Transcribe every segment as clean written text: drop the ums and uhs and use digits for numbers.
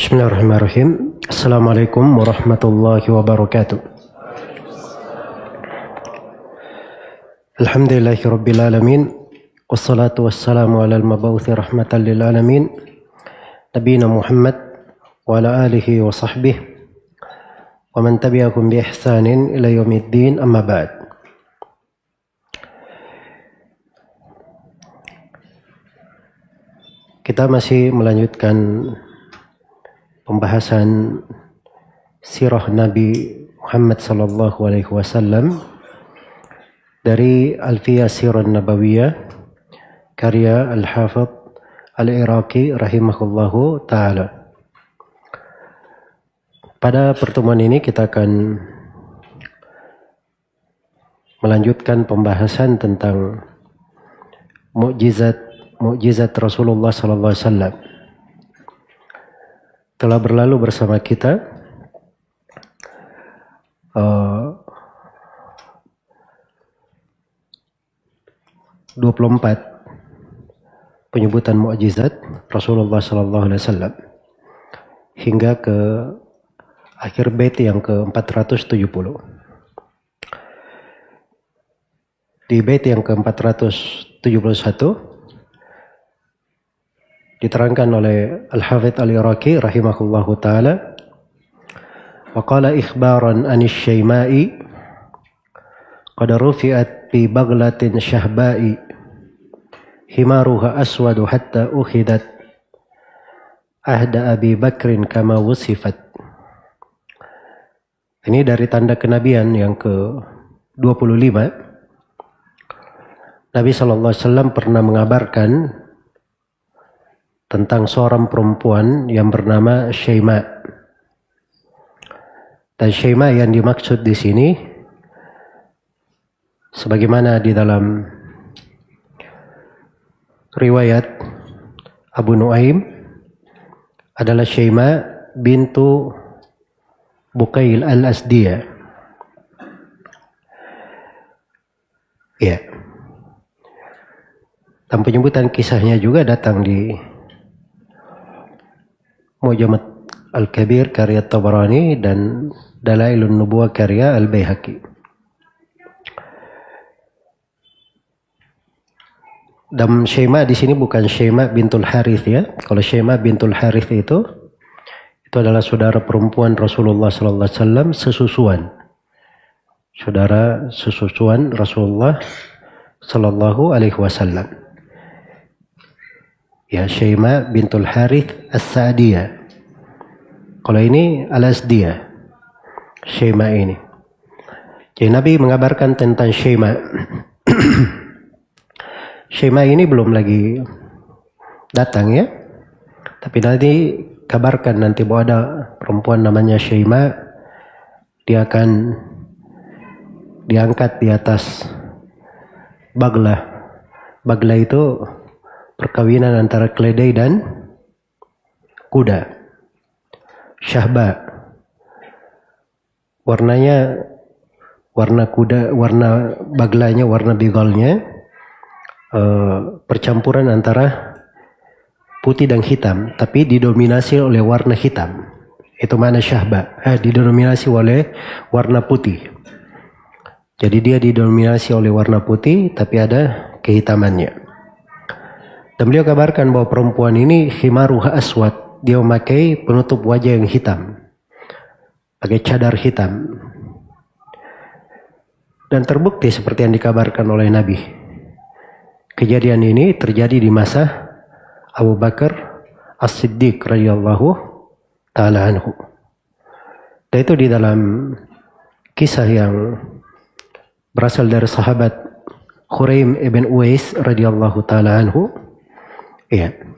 Bismillahirrahmanirrahim. Assalamualaikum warahmatullahi wabarakatuh. Alhamdulillahi rabbil alamin. Wassalatu wassalamu ala al-mabawuthi rahmatan lil alamin. Nabiyina Muhammad wa ala alihi wa sahbihi wa man tabi'ahum bi ihsanin ila yaumiddin, amma ba'd. Kita masih melanjutkan pembahasan sirah Nabi Muhammad sallallahu alaihi wasallam dari Alfiyah Sirah Nabawiyah karya Al-Hafidh Al-Iraqi rahimahullahu taala. Pada pertemuan ini kita akan melanjutkan pembahasan tentang mukjizat Rasulullah sallallahu alaihi wasallam. Telah berlalu bersama kita 24 penyebutan mukjizat Rasulullah sallallahu alaihi wasallam hingga ke akhir bait yang ke-470. Di bait yang ke-471 diterangkan oleh Al-Hafidh Al-Iraqi rahimahullahu ta'ala, wa qala ikhbaran anis syaima'i qad rufi'at fi baglatin syahba'i himaruha aswadu hatta ukhidat ahda Abi Bakrin kama wusifat. Ini dari tanda kenabian yang ke-25. Nabi SAW pernah mengabarkan tentang seorang perempuan yang bernama Syaima. Dan Syaima yang dimaksud di sini, sebagaimana di dalam riwayat Abu Nuaim, adalah Syaima bintu Bukail al-Asdiyah. Ya. Dan penyebutan kisahnya juga datang di Mu'jam Al-Kabir karya Tabarani dan Dalailun Nubuwah karya Al-Baihaqi. Dan Syaima di sini bukan Syaima bintul Harith ya. Kalau Syaima bintul Harith itu adalah saudara perempuan Rasulullah sallallahu alaihi wasallam sesusuan. Saudara sesusuan Rasulullah sallallahu alaihi wasallam. Ya, Syaima bintul Harith As-Sa'diyah. Kalau ini Al-Asdiyah, Syaima ini. Jadi Nabi mengabarkan tentang Syaima. Syaima ini belum lagi datang ya. Tapi nanti kabarkan nanti bahwa ada perempuan namanya Syaima. Dia akan diangkat di atas bagla. Bagla itu perkawinan antara keledai dan kuda. Syahba. Warnanya warna kuda, warna baglanya, warna bigalnya percampuran antara putih dan hitam, tapi didominasi oleh warna hitam. Itu mana Syahba. Didominasi oleh warna putih. Jadi dia didominasi oleh warna putih, tapi ada kehitamannya. Dan beliau kabarkan bahwa perempuan ini khimaruha aswad. Dia memakai penutup wajah yang hitam. Pakai cadar hitam. Dan terbukti seperti yang dikabarkan oleh Nabi. Kejadian ini terjadi di masa Abu Bakar As-Siddiq radhiyallahu ta'ala anhu. Dan itu di dalam kisah yang berasal dari sahabat Khuraim ibn Uwais radhiyallahu ta'ala anhu. Iya.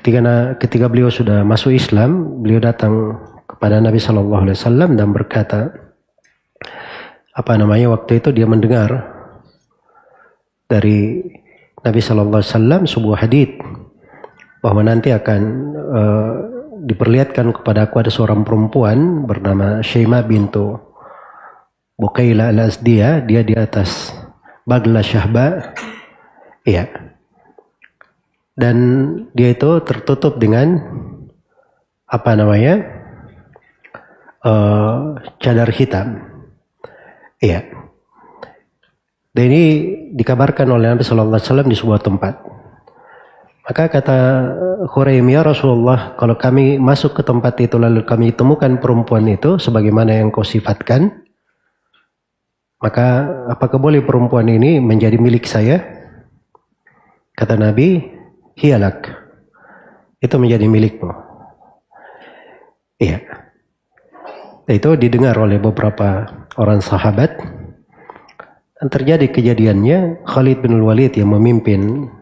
Ketika beliau sudah masuk Islam, beliau datang kepada Nabi sallallahu alaihi wasallam dan berkata, waktu itu dia mendengar dari Nabi sallallahu alaihi wasallam sebuah hadits bahwa nanti akan diperlihatkan kepada aku ada seorang perempuan bernama Syaima bintu Bukaila al-Asdiyah, dia di atas bagla Syahba. Iya. Dan dia itu tertutup dengan cadar hitam. Iya. Dan ini dikabarkan oleh Nabi Sallallahu Alaihi Wasallam di sebuah tempat. Maka kata Huraim, ya Rasulullah, kalau kami masuk ke tempat itu lalu kami temukan perempuan itu sebagaimana yang kau sifatkan, maka apakah boleh perempuan ini menjadi milik saya? Kata Nabi, hiyalak, itu menjadi milikmu. Iya. Itu didengar oleh beberapa orang sahabat. Dan terjadi kejadiannya, Khalid bin Walid yang memimpin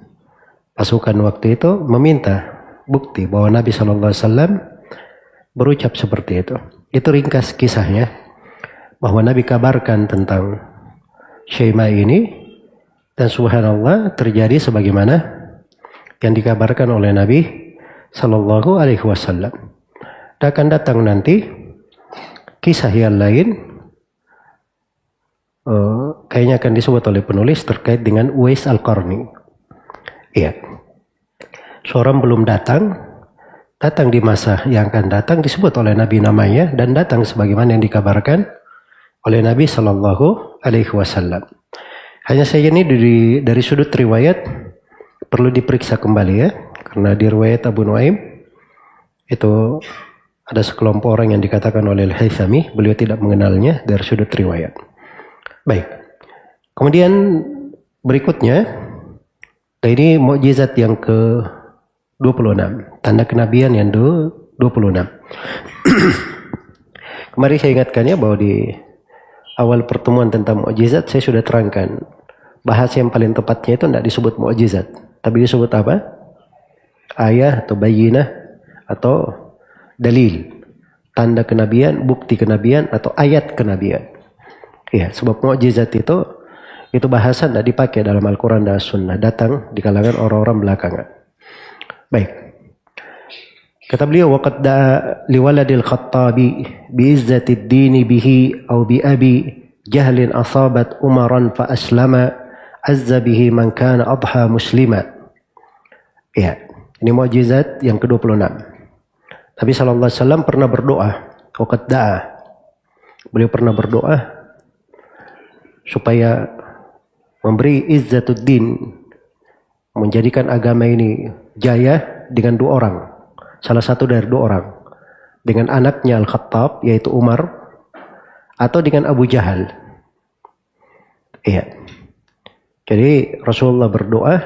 pasukan waktu itu meminta bukti bahwa Nabi SAW berucap seperti itu. Itu ringkas kisahnya, bahwa Nabi kabarkan tentang Syaimah ini, dan subhanallah terjadi sebagaimana yang dikabarkan oleh Nabi SAW. Dan akan datang nanti kisah yang lain, kayaknya akan disebut oleh penulis terkait dengan Uwais Al-Qarni. Iya, seorang belum datang di masa yang akan datang, disebut oleh Nabi namanya, dan datang sebagaimana yang dikabarkan oleh Nabi Sallallahu Alaihi Wasallam. Hanya saja ini dari sudut riwayat perlu diperiksa kembali ya, karena di riwayat Abu Nuaim itu ada sekelompok orang yang dikatakan oleh Al-Haythami, beliau tidak mengenalnya dari sudut riwayat. Baik, kemudian berikutnya, ini mukjizat yang ke-26, tanda kenabian yang ke-26. Kemarin saya ingatkannya bahwa di awal pertemuan tentang mukjizat saya sudah terangkan, bahasa yang paling tepatnya itu tidak disebut mukjizat, tapi disebut apa? Ayah atau bayyinah atau dalil, tanda kenabian, bukti kenabian atau ayat kenabian. Ya, sebab mukjizat itu bahasa tidak dipakai dalam Al-Quran dan Sunnah, datang di kalangan orang-orang belakangan. Baik, kata beliau, waqad da'a liwaladil khattabi bi'izzatid dini bihi au bi abi jahlin asabat umaran fa aslama azza bihi man kana adha muslima. Ya, ini mukjizat yang ke-26. Nabi SAW pernah berdoa, waqad da'a, beliau pernah berdoa supaya memberi izzatuddin, menjadikan agama ini jaya dengan dua orang, salah satu dari dua orang, dengan anaknya Al-Khattab yaitu Umar, atau dengan Abu Jahal. Iya. Jadi Rasulullah berdoa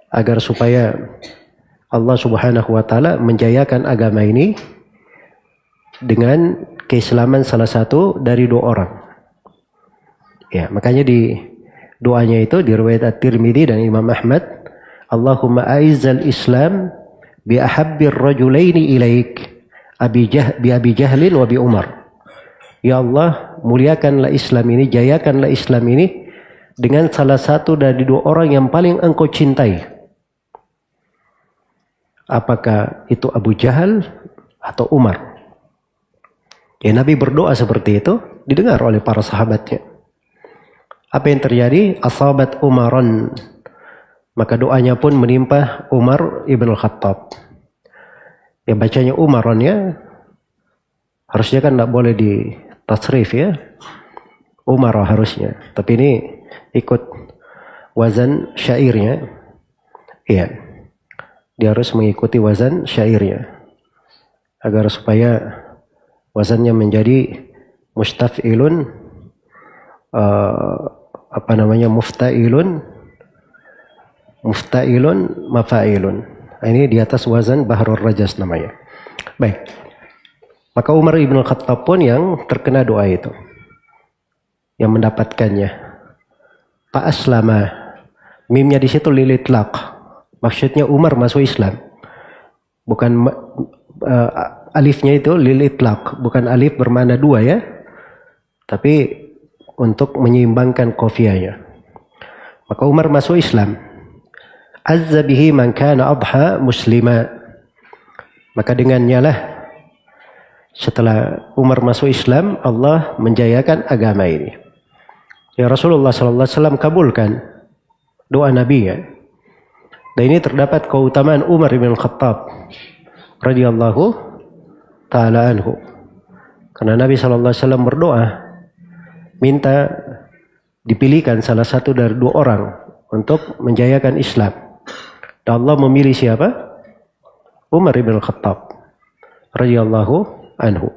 agar supaya Allah Subhanahu wa taala menjayakan agama ini dengan keislaman salah satu dari dua orang. Ya, makanya di doanya itu di riwayat At-Tirmidzi dan Imam Ahmad, Allahumma a'izzal Islam bi ahabbir rajulaini ilaik bi Abi Jahlin wa bi Umar. Ya Allah, muliakanlah Islam ini, jayakanlah Islam ini dengan salah satu dari dua orang yang paling engkau cintai. Apakah itu Abu Jahal atau Umar? Ya, Nabi berdoa seperti itu, didengar oleh para sahabatnya. Apa yang terjadi? Asabat Umaran, maka doanya pun menimpa Umar ibn Al-Khattab. Ya, bacanya Umaran ya, harusnya kan tidak boleh di tasrif ya, Umar harusnya, tapi ini ikut wazan syairnya. Iya, dia harus mengikuti wazan syairnya agar supaya wazannya menjadi mustaf'ilun, mufta'ilun, mafa'ilun. Ini di atas wazan Bahrul Rajas namanya. Baik, maka Umar ibn Khattab pun yang terkena doa itu, yang mendapatkannya. Fa aslama, mimnya di situ lilitlaq, maksudnya Umar masuk Islam, bukan alifnya itu lilitlaq, bukan alif bermakna dua ya, tapi untuk menyeimbangkan qafiyahnya. Maka Umar masuk Islam. Azza bihi man kana adha muslima, maka dengannya lah setelah Umar masuk Islam, Allah menjayakan agama ini. Ya, Rasulullah SAW kabulkan doa Nabi ya. Dan ini terdapat keutamaan Umar bin Khattab. radhiyallahu taala anhu. Karena Nabi SAW berdoa minta dipilihkan salah satu dari dua orang untuk menjayakan Islam. Dan Allah memilih siapa? Umar ibn Khattab radhiyallahu anhu.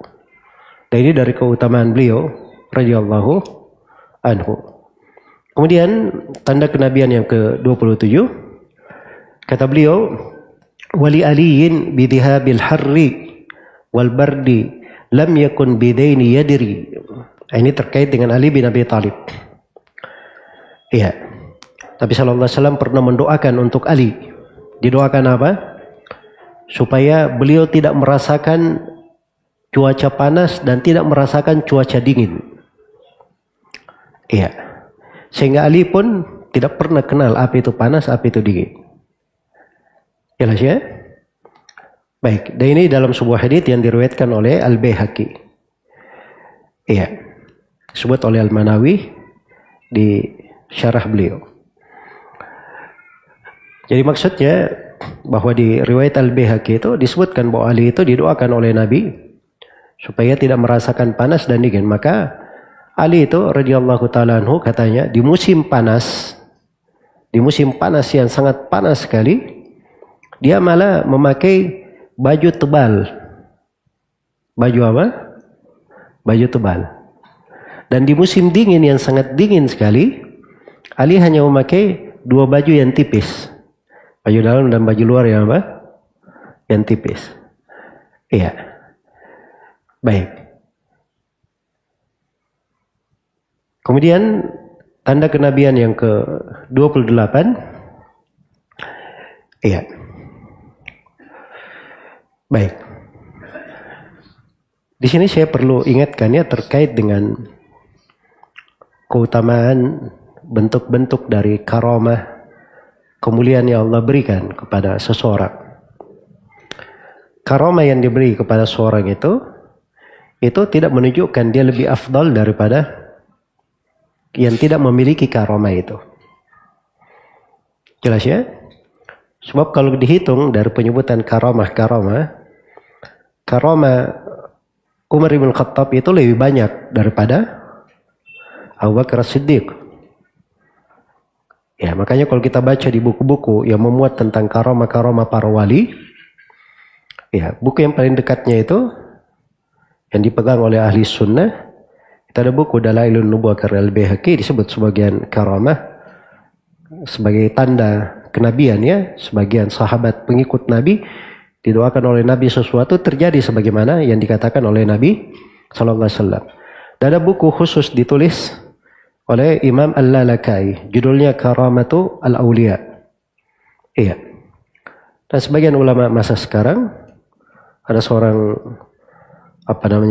Dan ini dari keutamaan beliau radhiyallahu anhu. Kemudian tanda kenabian yang ke-27, kata beliau, wali aliyin bidhihabil harri wal bardi lam yakun bidaini yadri. Ini terkait dengan Ali bin Abi Thalib. Iya. Nabi SAW pernah mendoakan untuk Ali. Didoakan apa? Supaya beliau tidak merasakan cuaca panas dan tidak merasakan cuaca dingin. Iya. Sehingga Ali pun tidak pernah kenal apa itu panas, apa itu dingin. Jelas ya? Baik, dan ini dalam sebuah hadits yang diriwayatkan oleh Al-Baihaqi. Iya. Disebut oleh Al-Manawi di syarah beliau. Jadi maksudnya bahwa di riwayat Al-Baihaqi itu disebutkan bahwa Ali itu didoakan oleh Nabi supaya tidak merasakan panas dan dingin. Maka Ali itu radhiyallahu taala anhu katanya di musim panas yang sangat panas sekali, dia malah memakai baju tebal. Baju apa? Baju tebal. Dan di musim dingin yang sangat dingin sekali, Ali hanya memakai dua baju yang tipis. Baju dalam dan baju luar yang apa? Yang tipis. Iya. Baik. Kemudian tanda kenabian yang ke-28. Iya. Baik. Di sini saya perlu ingatkan ya terkait dengan keutamaan bentuk-bentuk dari karamah, kemuliaan yang Allah berikan kepada seseorang. Karamah yang diberi kepada seorang itu tidak menunjukkan dia lebih afdal daripada yang tidak memiliki karamah itu. Jelas ya? Sebab kalau dihitung dari penyebutan karamah Umar bin Khattab itu lebih banyak daripada Abu Bakar As-Siddiq. Ya, makanya kalau kita baca di buku-buku yang memuat tentang karamah-karamah para wali, ya, buku yang paling dekatnya itu yang dipegang oleh ahli sunnah, itu ada buku Dalailun Nubuwah karya Al-Baihaqi, disebut sebagian karamah sebagai tanda kenabian ya, sebagian sahabat pengikut Nabi didoakan oleh Nabi sesuatu terjadi sebagaimana yang dikatakan oleh Nabi sallallahu alaihi wasallam. Dan ada buku khusus ditulis oleh Imam Al-Lalakai, judulnya Karamatu Al-Awliya. Iya. Dan sebagian ulama masa sekarang, ada seorang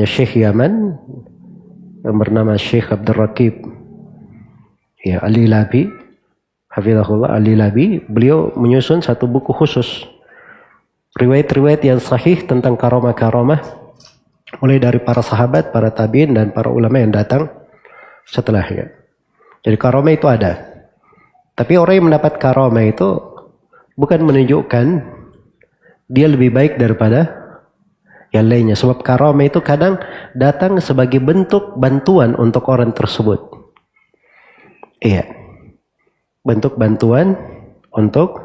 Syekh Yaman yang bernama Syekh Abdul Raqib ya, Al-Lilabi, hafizahullah, Al-Lilabi, beliau menyusun satu buku khusus riwayat-riwayat yang sahih tentang karamah-karamah mulai dari para sahabat, para tabi'in dan para ulama yang datang setelahnya. Jadi karamah itu ada. Tapi orang yang mendapat karamah itu bukan menunjukkan dia lebih baik daripada yang lainnya. Sebab karamah itu kadang datang sebagai bentuk bantuan untuk orang tersebut. Iya. Bentuk bantuan untuk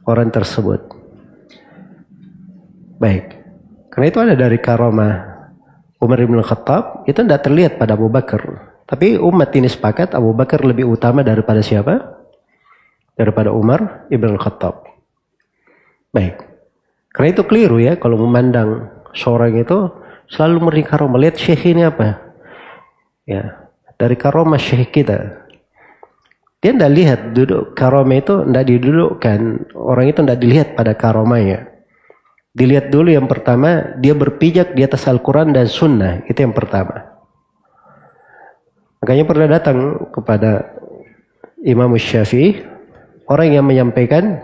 orang tersebut. Baik. Karena itu ada dari karamah Umar bin Khattab, itu tidak terlihat pada Abu Bakar. Tapi umat ini sepakat Abu Bakar lebih utama daripada siapa? Daripada Umar ibn Khattab. Baik. Karena itu keliru ya kalau memandang seorang itu selalu memberi karamah. Lihat syekh ini apa? Ya, dari karamah syekh kita. Dia tidak lihat duduk karamah itu, tidak didudukkan. Orang itu tidak dilihat pada karamahnya. Dilihat dulu yang pertama, dia berpijak di atas Al-Quran dan Sunnah. Itu yang pertama. Makanya pernah datang kepada Imam Syafi'i orang yang menyampaikan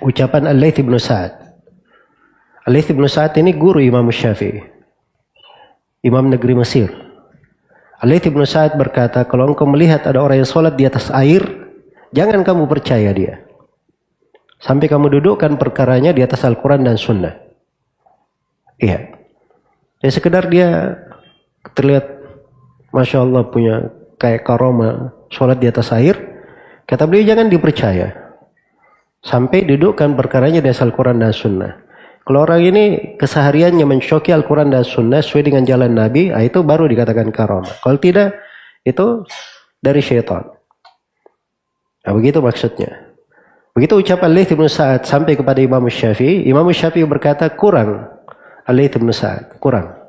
ucapan Al-Laits bin Sa'ad. Al-Laits bin Sa'ad ini guru Imam Syafi'i, Imam negeri Mesir. Al-Laits bin Sa'ad berkata, kalau engkau melihat ada orang yang sholat di atas air, jangan kamu percaya dia. Sampai kamu dudukkan perkaranya di atas Al-Quran dan Sunnah. Iya. Ya sekedar dia terlihat Masya Allah punya kayak karoma sholat di atas air. Kata beliau jangan dipercaya. Sampai dudukkan perkaranya di atas Al-Quran dan Sunnah. Kalau orang ini kesehariannya mencoki Al-Quran dan Sunnah sesuai dengan jalan Nabi, itu baru dikatakan karoma. Kalau tidak, itu dari syaitan. Nah, begitu maksudnya. Begitu ucapan Laits bin Sa'ad sampai kepada Imam Syafi'i. Imam Syafi'i berkata kurang. Laits bin Sa'ad kurang.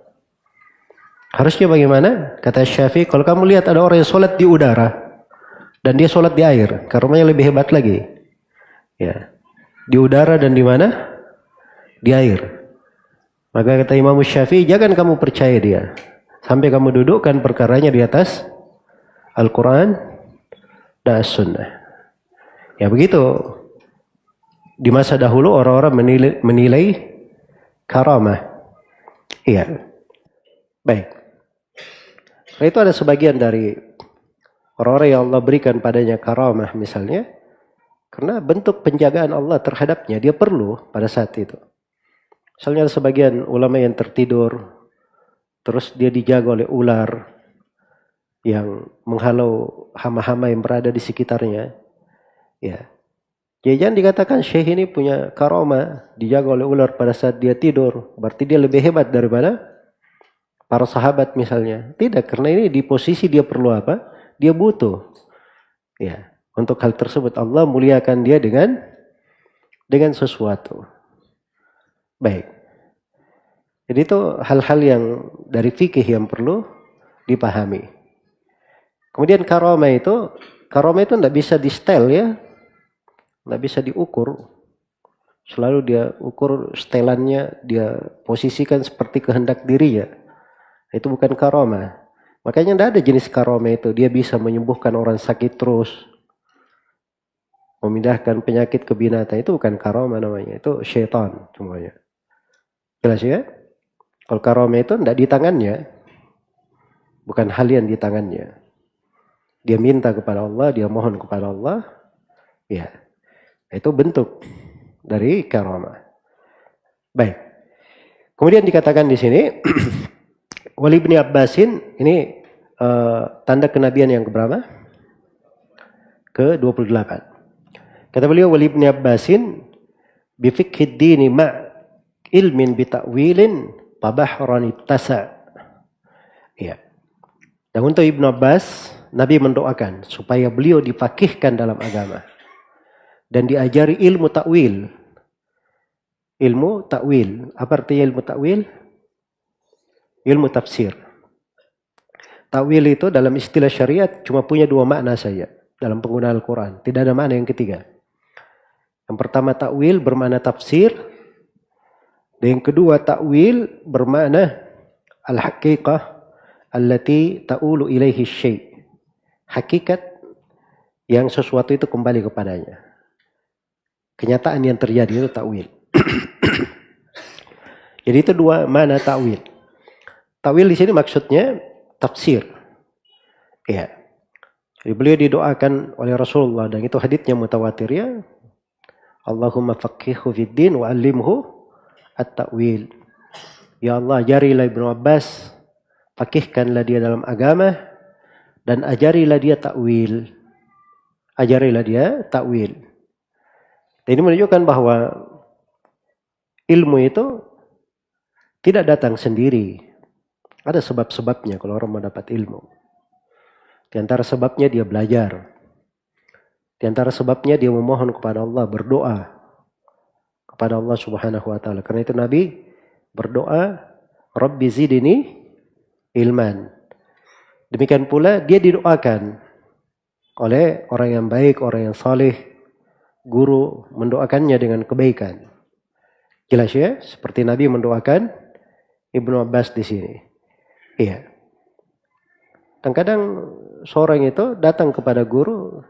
Harusnya bagaimana? Kata Syafi'i, kalau kamu lihat ada orang yang sholat di udara dan dia sholat di air, karomanya lebih hebat lagi. Ya, di udara dan di mana? Di air. Maka kata Imam Syafi'i, jangan kamu percaya dia sampai kamu dudukkan perkaranya di atas Al-Quran dan As-Sunnah. Ya begitu. Di masa dahulu orang-orang menilai karamah. Iya. Baik. Nah, itu ada sebagian dari orang-orang yang Allah berikan padanya karamah misalnya. Karena bentuk penjagaan Allah terhadapnya dia perlu pada saat itu. Misalnya ada sebagian ulama yang tertidur. Terus dia dijaga oleh ular yang menghalau hama-hama yang berada di sekitarnya. Ya. Jadi jangan dikatakan syekh ini punya karomah dijaga oleh ular pada saat dia tidur. Berarti dia lebih hebat daripada para sahabat misalnya. Tidak, karena ini di posisi dia perlu apa? Dia butuh. Ya. Untuk hal tersebut Allah muliakan dia dengan sesuatu. Baik. Jadi itu hal-hal yang dari fikih yang perlu dipahami. Kemudian karomah itu tidak bisa di setel ya. Tidak bisa diukur. Selalu dia ukur setelannya, dia posisikan seperti kehendak dirinya. Itu bukan karomah. Makanya tidak ada jenis karomah itu. Dia bisa menyembuhkan orang sakit terus. Memindahkan penyakit ke binatang. Itu bukan karomah namanya. Itu syaitan semuanya. Jelas ya? Kalau karomah itu tidak di tangannya. Bukan hal yang di tangannya. Dia minta kepada Allah, dia mohon kepada Allah. Ya. Itu bentuk dari karomah. Baik. Kemudian dikatakan di sini Wali bin Abbasin ini tanda kenabian yang keberapa? Ke-28. Kata beliau Wali bin Abbasin bi fiqhid dini ma ilmin bi ta'wilin tabahran ittasa. Ya. Dan untuk Ibnu Abbas Nabi mendoakan supaya beliau difaqihkan dalam agama dan diajari ilmu ta'wil. Ilmu ta'wil. Apa artinya ilmu ta'wil? Ilmu tafsir. Ta'wil itu dalam istilah syariat cuma punya dua makna saja dalam penggunaan Al-Quran. Tidak ada makna yang ketiga. Yang pertama ta'wil bermakna tafsir. Dan yang kedua ta'wil bermakna al-haqiqah allati ta'ulu ilaihi syai'. Hakikat yang sesuatu itu kembali kepadanya. Kenyataan yang terjadi itu ta'wil. Jadi itu dua makna ta'wil. Ta'wil di sini maksudnya tafsir. Ya. Jadi beliau didoakan oleh Rasulullah dan itu haditsnya mutawatir ya. Allahumma faqihhu fid din wa 'allimhu at-ta'wil. Ya Allah, ajarilah Ibnu Abbas, faqihkanlah dia dalam agama dan ajarilah dia ta'wil. Ajarilah dia ta'wil. Dan ini menunjukkan bahwa ilmu itu tidak datang sendiri. Ada sebab-sebabnya kalau orang mendapat ilmu. Di antara sebabnya dia belajar. Di antara sebabnya dia memohon kepada Allah, berdoa kepada Allah Subhanahu wa taala. Karena itu Nabi berdoa, Rabbi zidni ilman. Demikian pula dia didoakan oleh orang yang baik, orang yang saleh. Guru mendoakannya dengan kebaikan. Jelas ya? Seperti Nabi mendoakan Ibnu Abbas di sini. Iya. Dan kadang seorang itu datang kepada guru,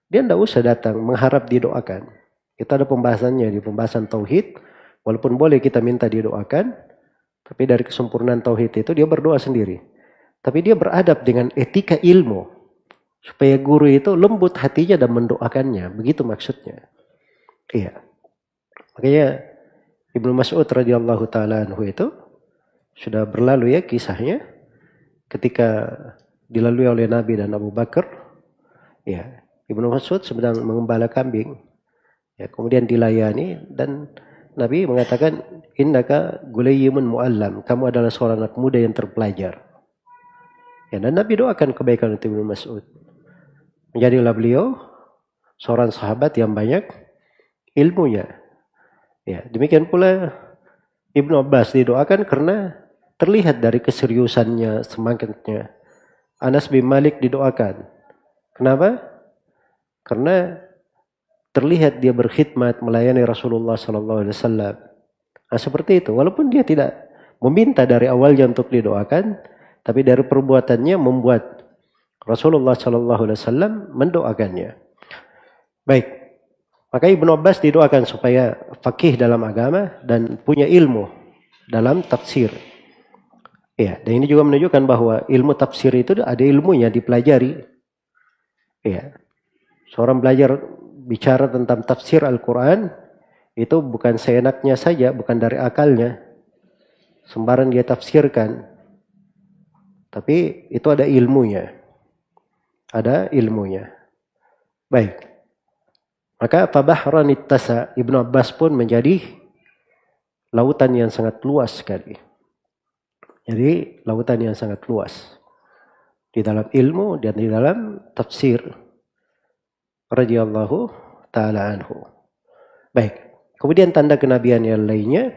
dia tidak usah datang mengharap didoakan. Kita ada pembahasannya di pembahasan tauhid. Walaupun boleh kita minta didoakan, tapi dari kesempurnaan tauhid itu dia berdoa sendiri. Tapi dia beradab dengan etika ilmu. Supaya guru itu lembut hatinya dan mendoakannya. Begitu maksudnya. Iya. Makanya Ibnu Mas'ud radhiyallahu taala anhu itu sudah berlalu ya kisahnya ketika dilalui oleh Nabi dan Abu Bakar. Ya, Ibnu Mas'ud sedang mengembala kambing. Ya, kemudian dilayani dan Nabi mengatakan, innaka gulayyimun mu'allam, kamu adalah seorang anak muda yang terpelajar. Ya, dan Nabi doakan kebaikan untuk Ibnu Mas'ud. Menjadilah beliau seorang sahabat yang banyak ilmunya. Ya, demikian pula Ibnu Abbas didoakan karena terlihat dari keseriusannya, semangatnya. Anas bin Malik didoakan. Kenapa? Karena terlihat dia berkhidmat melayani Rasulullah SAW. Nah, seperti itu. Walaupun dia tidak meminta dari awalnya untuk didoakan, tapi dari perbuatannya membuat Rasulullah SAW mendoakannya. Baik. Maka Ibnu Abbas didoakan supaya faqih dalam agama dan punya ilmu dalam tafsir. Ya, dan ini juga menunjukkan bahwa ilmu tafsir itu ada ilmunya dipelajari. Ya. Seorang belajar bicara tentang tafsir Al-Quran itu bukan seenaknya saja, bukan dari akalnya. Sembarang dia tafsirkan. Tapi itu ada ilmunya. Ada ilmunya. Baik. Maka fabahran ittasa, Ibnu Abbas pun menjadi lautan yang sangat luas sekali. Jadi lautan yang sangat luas di dalam ilmu dan di dalam tafsir. Radhiyallahu taala anhu. Baik. Kemudian tanda kenabian yang lainnya,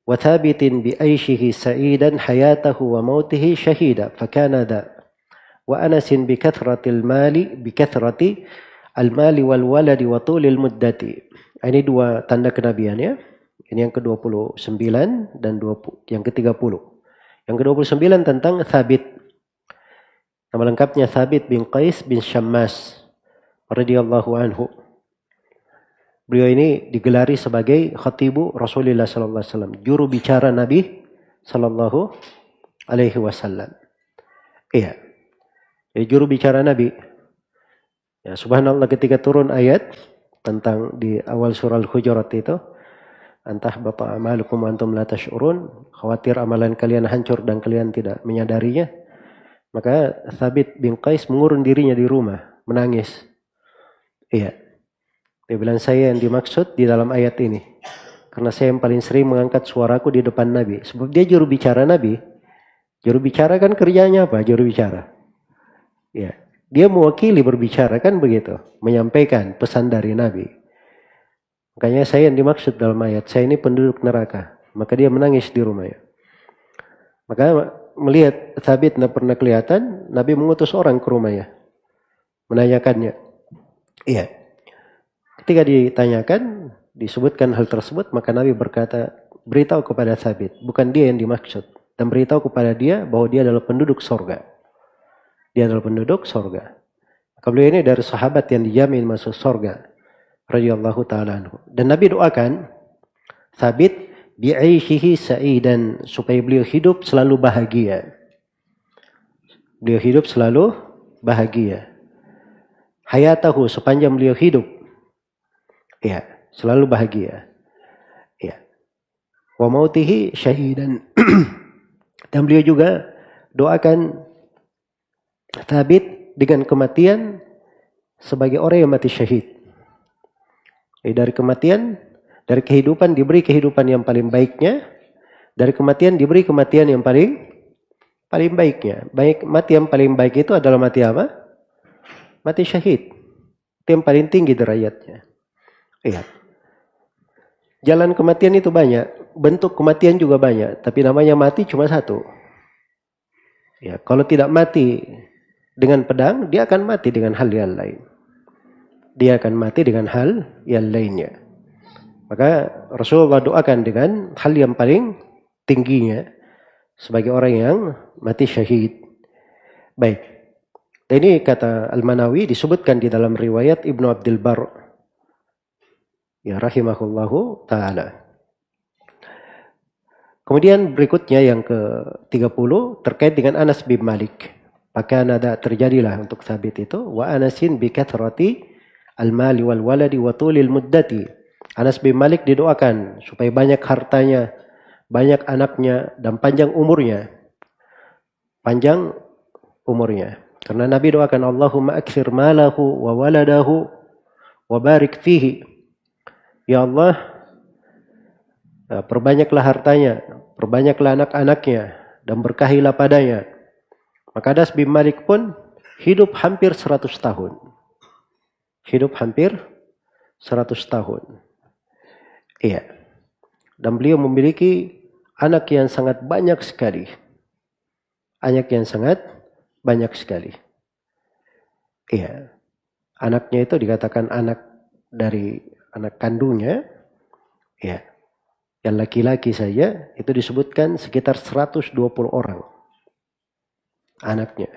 wa thabitin bi aishihi sa'idan hayatahu wa mautihi syahida fakana dha wa anasin bi kathratil mali bi kathrati al-mali wal waladi wa tulil muddati. Ini dua tanda kenabian ya. Ini yang ke-29 dan yang ke-30. Yang ke-29 tentang Thabit. Nama lengkapnya Thabit bin Qais bin Syammas radhiyallahu anhu. Beliau ini digelari sebagai khatibu Rasulullah sallallahu alaihi wasallam, juru bicara Nabi sallallahu alaihi wasallam. Iya. Jadi juru bicara Nabi. Ya, subhanallah ketika turun ayat tentang di awal surah Al-Hujurat itu, antah bapa amalukum antum la tash'urun, khawatir amalan kalian hancur dan kalian tidak menyadarinya. Maka Thabit bin Qais mengurung dirinya di rumah, menangis. Iya. Dia bilang, saya yang dimaksud di dalam ayat ini. Karena saya yang paling sering mengangkat suaraku di depan Nabi. Sebab dia juru bicara Nabi. Juru bicara kan kerjanya apa? Juru bicara. Ya. Dia mewakili berbicara kan begitu. Menyampaikan pesan dari Nabi. Makanya saya yang dimaksud dalam ayat. Saya ini penduduk neraka. Maka dia menangis di rumahnya. Maka melihat Thabit tidak pernah kelihatan. Nabi mengutus orang ke rumahnya. Menanyakannya. Iya. Ketika ditanyakan. Disebutkan hal tersebut. Maka Nabi berkata. Beritahu kepada Thabit. Bukan dia yang dimaksud. Dan beritahu kepada dia bahwa dia adalah penduduk sorga. Dia adalah penduduk sorga. Beliau ini dari sahabat yang dijamin masuk sorga. Radhiyallahu ta'ala anhu. Dan Nabi doakan Thabit bi'aishihi sa'idan, supaya beliau hidup selalu bahagia. Beliau hidup selalu bahagia. Hayatahu, sepanjang beliau hidup. Ya, selalu bahagia. Ya. Wa mautihi syahidan. Dan beliau juga doakan Thabit dengan kematian sebagai orang yang mati syahid. Jadi dari kematian, dari kehidupan diberi kehidupan yang paling baiknya, dari kematian diberi kematian yang paling baiknya. Baik, mati yang paling baik itu adalah mati apa? Mati syahid. Itu yang paling tinggi derajatnya. Iya. Jalan kematian itu banyak, bentuk kematian juga banyak, tapi namanya mati cuma satu. Ya, kalau tidak mati dengan pedang, dia akan mati dengan hal yang lain. Dia akan mati dengan hal yang lainnya. Maka Rasulullah doakan dengan hal yang paling tingginya sebagai orang yang mati syahid. Baik. Ini kata Al-Manawi disebutkan di dalam riwayat Ibnu Abdul Bar. Ya rahimahullahu ta'ala. Kemudian berikutnya yang ke-30 terkait dengan Anas bin Malik. Maka ada terjadilah untuk Thabit itu wa anasin bi kathrati al-mali wal waladi wa tulil muddati. Anas bin Malik didoakan supaya banyak hartanya, banyak anaknya, dan panjang umurnya. Panjang umurnya. Karena Nabi doakan, Allahumma akthir malahu wa waladahu wa barik fihi. Ya Allah, perbanyaklah hartanya, perbanyaklah anak-anaknya, dan berkahilah padanya. Maka Anas bin Malik pun hidup hampir 100 tahun. Hidup hampir 100 tahun. Iya. Dan beliau memiliki anak yang sangat banyak sekali. Anak yang sangat banyak sekali. Iya. Anaknya itu dikatakan anak dari anak kandungnya. Iya. Yang laki-laki saja itu disebutkan sekitar 120 orang. Anaknya.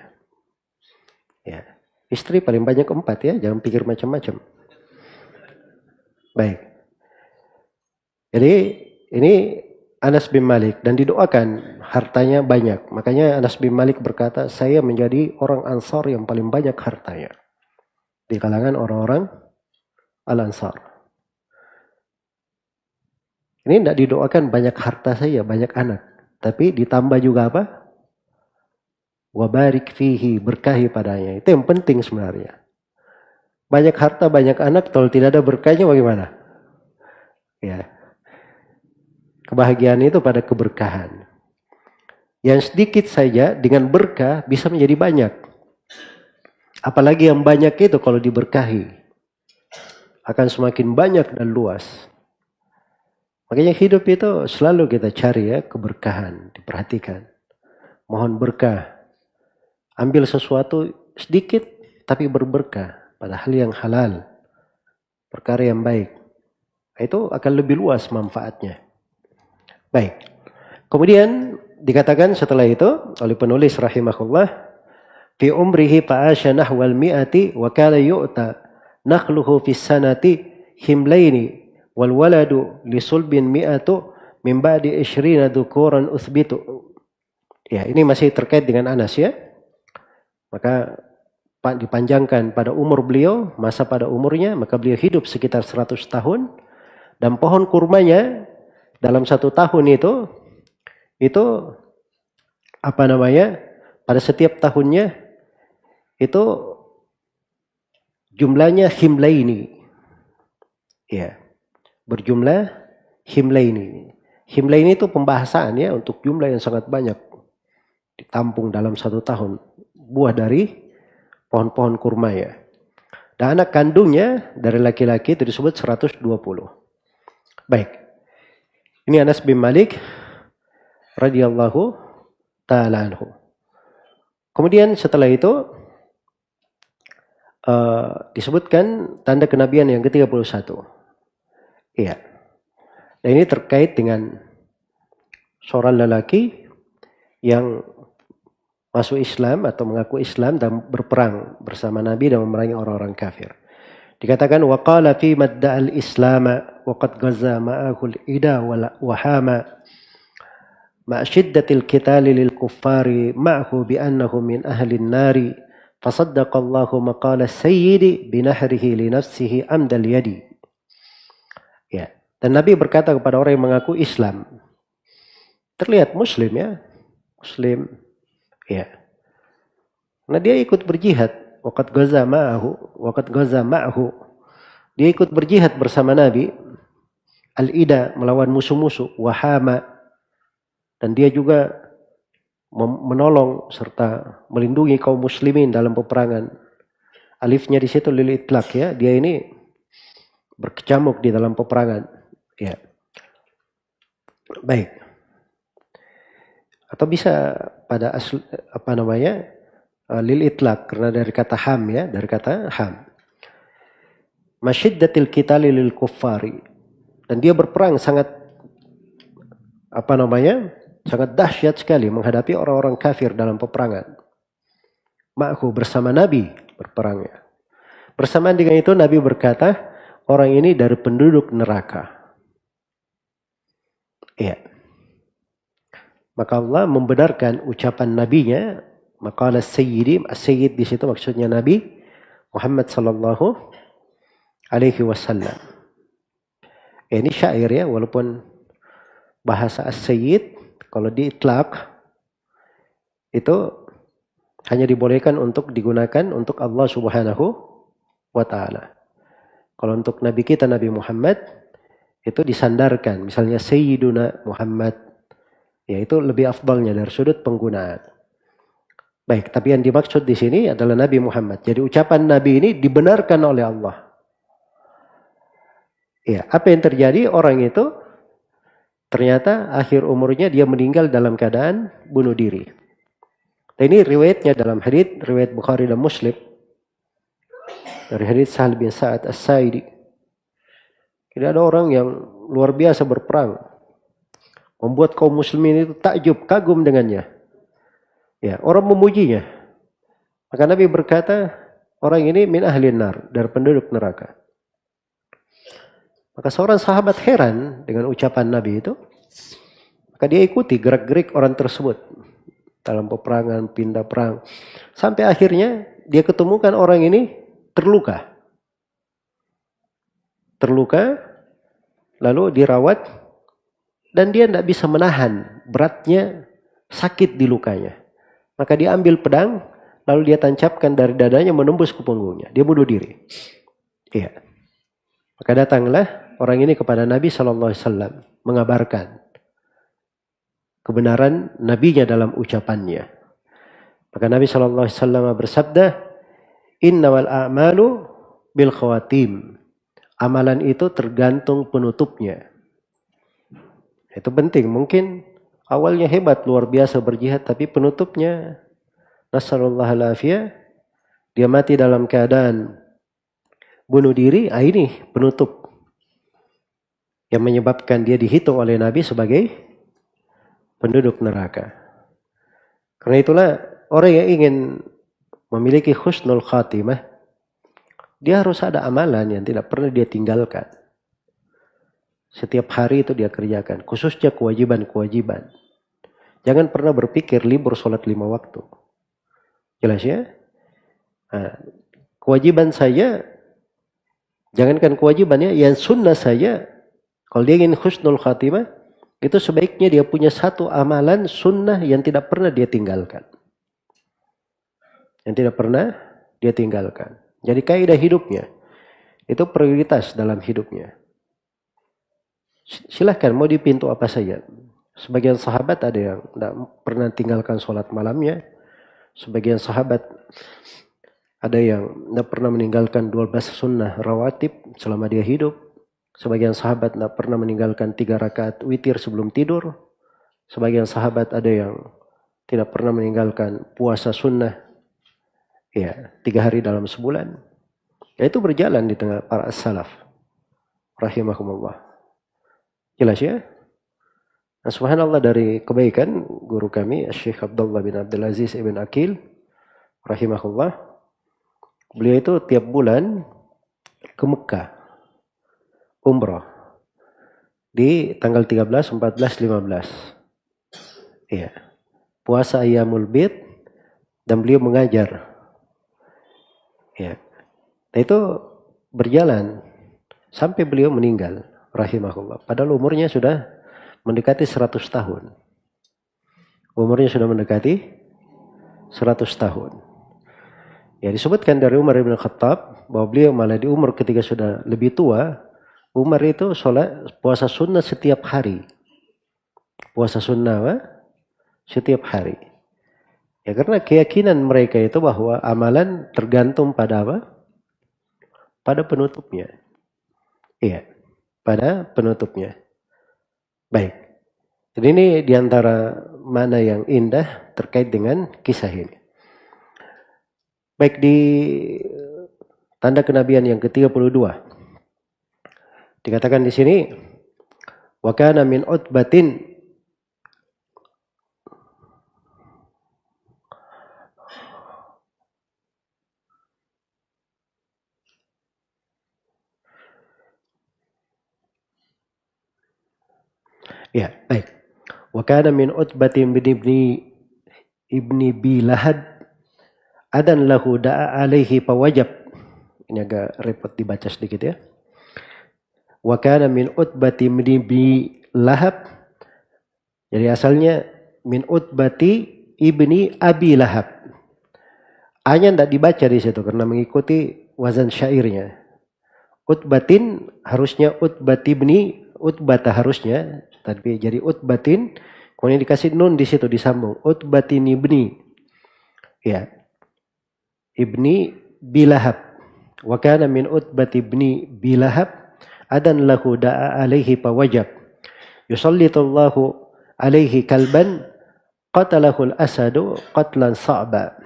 Ya. Istri paling banyak 4 ya. Jangan pikir macam-macam. Baik. Jadi ini Anas bin Malik dan didoakan hartanya banyak. Makanya Anas bin Malik berkata, saya menjadi orang Ansar yang paling banyak hartanya. Di kalangan orang-orang Al-Ansar. Ini tidak didoakan banyak harta saya, banyak anak. Tapi ditambah juga apa? Wa barik fihi, berkahi padanya. Itu yang penting sebenarnya. Banyak harta, banyak anak, kalau tidak ada berkahnya bagaimana? Ya. Kebahagiaan itu pada keberkahan. Yang sedikit saja dengan berkah bisa menjadi banyak. Apalagi yang banyak itu kalau diberkahi. Akan semakin banyak dan luas. Makanya hidup itu selalu kita cari ya keberkahan. Diperhatikan. Mohon berkah. Ambil sesuatu sedikit tapi berberkah. Pada hal yang halal. Perkara yang baik. Itu akan lebih luas manfaatnya. Baik. Kemudian dikatakan setelah itu oleh penulis rahimahullah, fi umrihi fa'asha nahwal mi'ati wa kana yu'ta nakhluhu fi sanati himlaini wal waladu li sulbin mi'atu min ba'di 20 dhukuran uthbitu. Ya, ini masih terkait dengan Anas ya. Maka dipanjangkan pada umur beliau, masa pada umurnya, maka beliau hidup sekitar 100 tahun dan pohon kurmanya dalam 1 tahun itu apa namanya? Pada setiap tahunnya itu jumlahnya himlaini. Ya. Berjumlah himlaini. Himlaini itu pembahasan ya untuk jumlah yang sangat banyak ditampung dalam 1 tahun buah dari pohon-pohon kurma ya. Dan anak kandungnya dari laki-laki itu disebut 120. Baik. Ini Anas bin Malik radhiyallahu ta'ala anhu. Kemudian setelah itu disebutkan tanda kenabian yang ke-31. Iya. Dan ini terkait dengan seorang lelaki yang masuk Islam atau mengaku Islam dan berperang bersama Nabi dan memerangi orang-orang kafir. Dikatakan waqala fi madda al-islam wa qad ghaza ma'ahu al-ida wa hama ma shiddatil qitali lil kuffari ma'ahu bi annahu min ahli an-nari fasaddaqa Allahu maqala sayyidi bi nahrihi li nafsihi amdal yadi. Ya, dan Nabi berkata kepada orang yang mengaku Islam. Terlihat muslim ya. Muslim ya. Nah dia ikut berjihad. Waqad gaza ma'ahu. Dia ikut berjihad bersama Nabi. Al-ida melawan musuh-musuh. Wahama. Dan dia juga menolong serta melindungi kaum muslimin dalam peperangan. Alifnya di situ lil itlaq ya. Dia ini berkecamuk di dalam peperangan. Ya. Baik. Atau bisa pada apa namanya? Lil itlaq karena dari kata ham ya, dari kata ham. Masyiddatil qitali lil kuffari. Dan dia berperang sangat apa namanya? Sangat dahsyat sekali menghadapi orang-orang kafir dalam peperangan. Ma'hu bersama Nabi berperangnya. Bersamaan dengan itu Nabi berkata, orang ini dari penduduk neraka. Iya. Maka Allah membenarkan ucapan nabinya. Maqala sayyidi, as-sayyid di situ maksudnya Nabi Muhammad sallallahu alaihi wasallam. Ya, ini syair ya, walaupun bahasa as-sayyid kalau diitlaq itu hanya dibolehkan untuk digunakan untuk Allah Subhanahu wa taala. Kalau untuk Nabi kita Nabi Muhammad itu disandarkan, misalnya Sayyiduna Muhammad, ya itu lebih afdalnya dari sudut penggunaan. Baik, tapi yang dimaksud di sini adalah Nabi Muhammad. Jadi ucapan Nabi ini dibenarkan oleh Allah. Ya, apa yang terjadi? Orang itu ternyata akhir umurnya dia meninggal dalam keadaan bunuh diri. Dan ini riwayatnya dalam hadits riwayat Bukhari dan Muslim dari hadits Sahal bin Sa'ad As-Sa'idi. Jadi ada orang yang luar biasa berperang, membuat kaum muslimin itu takjub, kagum dengannya. Ya, orang memujinya. Maka Nabi berkata, orang ini min ahlin nar, dari penduduk neraka. Maka seorang sahabat heran dengan ucapan Nabi itu. Maka dia ikuti gerak-gerik orang tersebut dalam peperangan, pindah perang. Sampai akhirnya dia ketemukan orang ini terluka. Terluka, lalu dirawat, dan dia tidak bisa menahan beratnya sakit di lukanya. Maka dia ambil pedang, lalu dia tancapkan dari dadanya menembus ke punggungnya. Dia bunuh diri. Iya. Maka datanglah orang ini kepada Nabi SAW mengabarkan kebenaran nabinya dalam ucapannya. Maka Nabi SAW bersabda, Innamal a'malu bil khawatim. Amalan itu tergantung penutupnya. Itu penting. Mungkin awalnya hebat, luar biasa berjihad, tapi penutupnya, nasallallahu alafiyah, dia mati dalam keadaan bunuh diri. Ini penutup yang menyebabkan dia dihitung oleh Nabi sebagai penduduk neraka. Karena itulah orang yang ingin memiliki husnul khatimah, dia harus ada amalan yang tidak pernah dia tinggalkan. Setiap hari itu dia kerjakan, khususnya kewajiban-kewajiban. Jangan pernah berpikir libur sholat 5 waktu. Jelas ya? Nah, kewajiban saya, jangankan kewajibannya, yang sunnah saya, kalau dia ingin husnul khatimah, itu sebaiknya dia punya satu amalan sunnah yang tidak pernah dia tinggalkan. Yang tidak pernah dia tinggalkan. Jadi kaidah hidupnya, itu prioritas dalam hidupnya. Silahkan mau di pintu apa saja. Sebagian sahabat ada yang tidak pernah tinggalkan sholat malamnya. Sebagian sahabat ada yang tidak pernah meninggalkan 12 sunnah rawatib selama dia hidup. Sebagian sahabat tidak pernah meninggalkan 3 rakaat witir sebelum tidur. Sebagian sahabat ada yang tidak pernah meninggalkan puasa sunnah, ya, 3 hari dalam sebulan. Ya, itu berjalan di tengah para salaf rahimahumullah. Jelas ya? Nah, subhanallah, dari kebaikan guru kami Syekh Abdullah bin Abdul Aziz ibn Aqil rahimahullah, beliau itu tiap bulan ke Mekah umrah di tanggal 13, 14, 15. Iya. Puasa Ayyamul Bid, dan beliau mengajar. Ya. Nah, itu berjalan sampai beliau meninggal rahimahullah. Padahal umurnya sudah mendekati 100 tahun. Umurnya sudah mendekati 100 tahun. Ya, disebutkan dari Umar bin Khattab bahwa beliau malah di umur ketika sudah lebih tua, Umar itu sholat puasa sunnah setiap hari. Puasa sunnah setiap hari. Ya, karena keyakinan mereka itu bahwa amalan tergantung pada apa? Pada penutupnya. Iya, pada penutupnya. Baik. Jadi ini diantara mana yang indah terkait dengan kisah ini. Baik, di tanda kenabian yang ke-32 dikatakan di sini, wa kana min utbatin ya, baik. Wa kana min utbatin bin ibni Bilahad adan lahu da'a alaihi pawajab. Ini agak repot dibaca sedikit ya. wa kana min Utbati ibni Lahab. Jadi asalnya min Utbati ibni Abi Lahab. A-nya tidak dibaca di situ karena mengikuti wazan syairnya. Utbatin harusnya Utbati ibni, Utbata harusnya, tapi jadi Utbatin, kemudian dikasih nun di situ disambung. Utbatin ibni, ya, ibni Bilahab. Wa kana min Utbati ibni Bilahab adan lahu da'a alaihi pawajab. Yusallitullahu alaihi kalban qatalahul asadu qatlan sa'ba.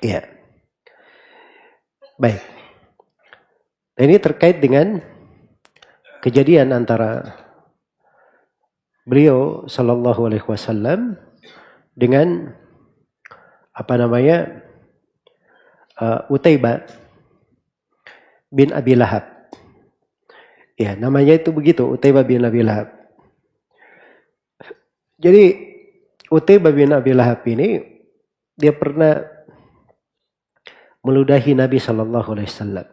Ya. Baik. Ini terkait dengan kejadian antara beliau sallallahu alaihi wasallam dengan Utaibah bin Abi Lahab. Ya, namanya itu begitu, Utaibah bin Abi Lahab. Jadi Utaibah bin Abi Lahab ini dia pernah meludahi Nabi sallallahu alaihi wasallam.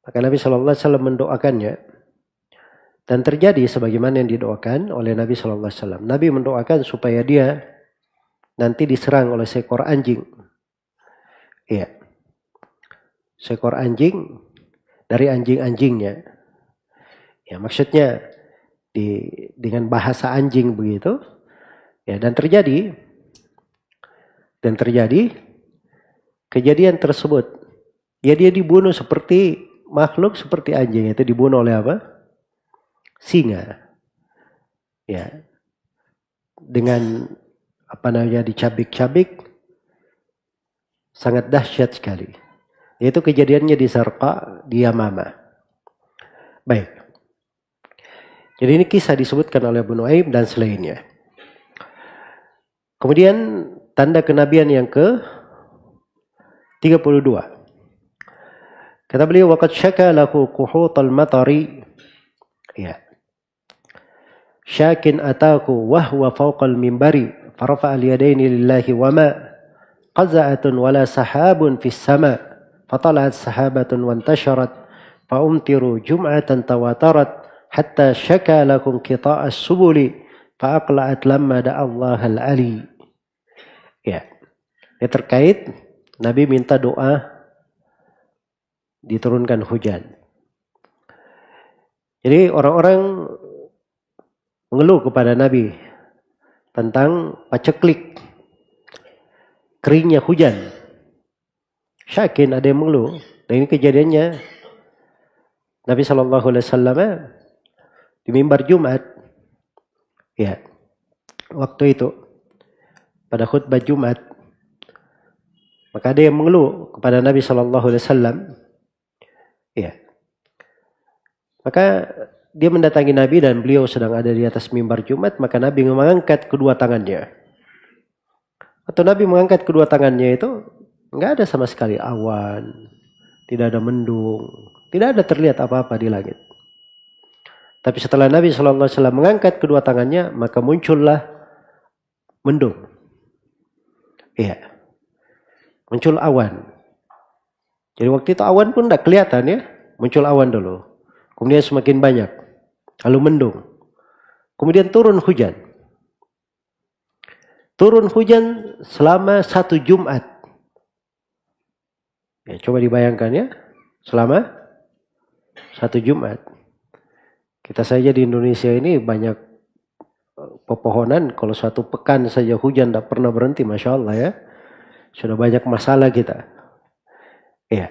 Maka Nabi sallallahu alaihi wasallam mendoakannya dan terjadi sebagaimana yang didoakan oleh Nabi sallallahu alaihi wasallam. Nabi mendoakan supaya dia nanti diserang oleh seekor anjing. Iya. Seekor anjing dari anjing-anjingnya. Ya, maksudnya dengan bahasa anjing begitu. Ya, dan terjadi kejadian tersebut. Ya, dia dibunuh seperti makhluk seperti anjing, itu dibunuh oleh apa? Singa. Ya. Dengan dicabik-cabik sangat dahsyat sekali. Yaitu kejadiannya di Zarqa, di Yamama. Baik. Jadi ini kisah disebutkan oleh Abu Nuaim dan selainnya. Kemudian tanda kenabian yang ke 32. Kata beliau, waqad syaka lahu quhutal matari. Ya. Syakin ataku wahwa fawqal mimbari. Farafa al-yadaini lillahi wama qaza'atun wala sahabun fis sama. Fatala'at sahabatun wantasharat. Fa'umtiru jum'atan tawatarat. Hatta syaka lakum kita'as subuli. Fa'aqla'at lamma da'allah al-ali. Ya. Ini terkait Nabi minta doa diturunkan hujan. Jadi orang-orang mengeluh kepada Nabi tentang paceklik keringnya hujan. Syakin ada yang mengeluh. Dan ini kejadiannya Nabi SAW di mimbar Jumat. Ya. Waktu itu pada khutbah Jumat, maka ada yang mengeluh kepada Nabi SAW. Ya. Maka dia mendatangi Nabi dan beliau sedang ada di atas mimbar Jumat, maka Nabi mengangkat kedua tangannya. Atau Nabi mengangkat kedua tangannya itu enggak ada sama sekali awan, tidak ada mendung, tidak ada terlihat apa-apa di langit. Tapi setelah Nabi SAW mengangkat kedua tangannya, maka muncullah mendung. Iya. Muncul awan. Jadi waktu itu awan pun tidak kelihatan ya. Muncul awan dulu. Kemudian semakin banyak. Lalu mendung. Kemudian turun hujan. Turun hujan selama 1 Jumat. Ya, coba dibayangkan ya. Selama 1 Jumat. Kita saja di Indonesia ini banyak pepohonan. Kalau 1 pekan saja hujan tidak pernah berhenti. Masya Allah ya. Sudah banyak masalah kita. Ya.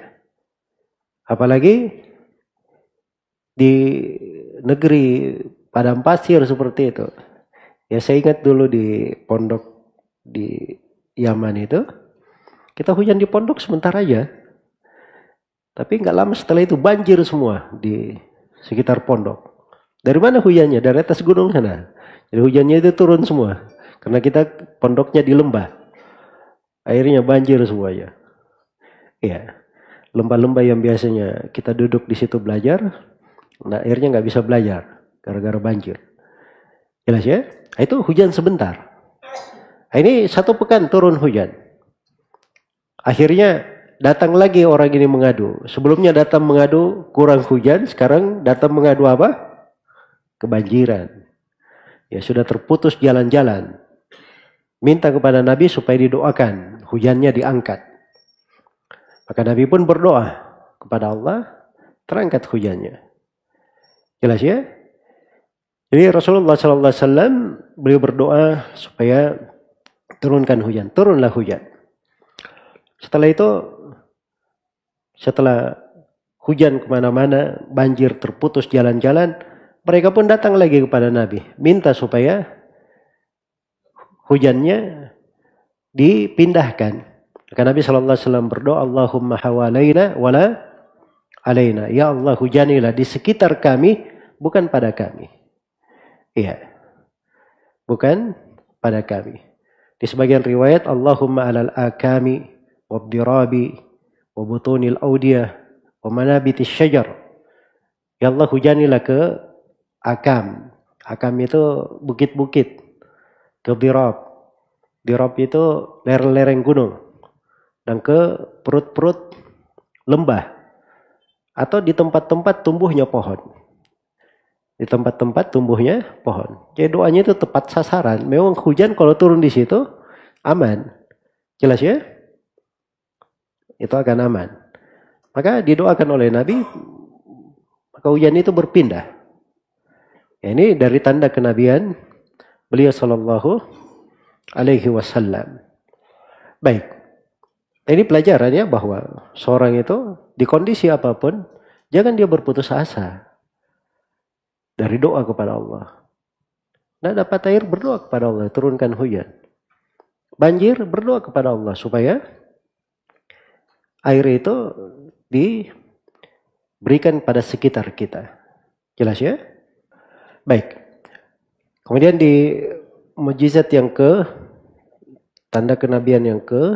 Apalagi di negeri padang pasir seperti itu. Ya saya ingat dulu di pondok di Yaman itu. Kita hujan di pondok sebentar aja. Tapi nggak lama setelah itu banjir semua di sekitar pondok. Dari mana hujannya? Dari atas gunung sana. Jadi hujannya itu turun semua. Karena kita pondoknya di lembah. Akhirnya banjir semuanya. Ya. Lembah-lembah yang biasanya kita duduk di situ belajar. Nah, akhirnya nggak bisa belajar. Gara-gara banjir. Jelas ya? Itu hujan sebentar. Ini 1 pekan turun hujan. Akhirnya datang lagi orang ini mengadu. Sebelumnya datang mengadu kurang hujan, sekarang datang mengadu apa? Kebanjiran. Ya sudah terputus jalan-jalan. Minta kepada Nabi supaya didoakan, hujannya diangkat. Maka Nabi pun berdoa kepada Allah, terangkat hujannya. Jelas ya? Jadi Rasulullah SAW beliau berdoa supaya turunkan hujan. Turunlah hujan. Setelah itu, setelah hujan kemana-mana, banjir terputus jalan-jalan, mereka pun datang lagi kepada Nabi. Minta supaya hujannya dipindahkan. Maka Nabi SAW berdoa, Allahumma hawalaina wala alaina. Ya Allah, hujanilah di sekitar kami, bukan pada kami. Iya. Bukan pada kami. Di sebagian riwayat, Allahumma alal akami, wabdirabi, wabutunil audiyah, wa manabitis syajar. Ya Allah, hujanilah ke akam. Akam itu bukit-bukit. Ke dirab. Dirab itu lereng-lereng gunung. Dan ke perut-perut lembah. Atau di tempat-tempat tumbuhnya pohon. Di tempat-tempat tumbuhnya pohon. Jadi doanya itu tepat sasaran. Memang hujan kalau turun di situ aman. Jelas ya? Itu akan aman. Maka didoakan oleh Nabi, maka hujan itu berpindah. Ya, ini dari tanda kenabian beliau sallallahu alaihi wasallam. Baik. Ini pelajarannya bahwa seorang itu di kondisi apapun jangan dia berputus asa. Dari doa kepada Allah. Nah, dapat air, berdoa kepada Allah, turunkan hujan. Banjir, berdoa kepada Allah supaya air itu diberikan pada sekitar kita. Jelas ya? Baik. Kemudian di mukjizat yang ke, tanda kenabian yang ke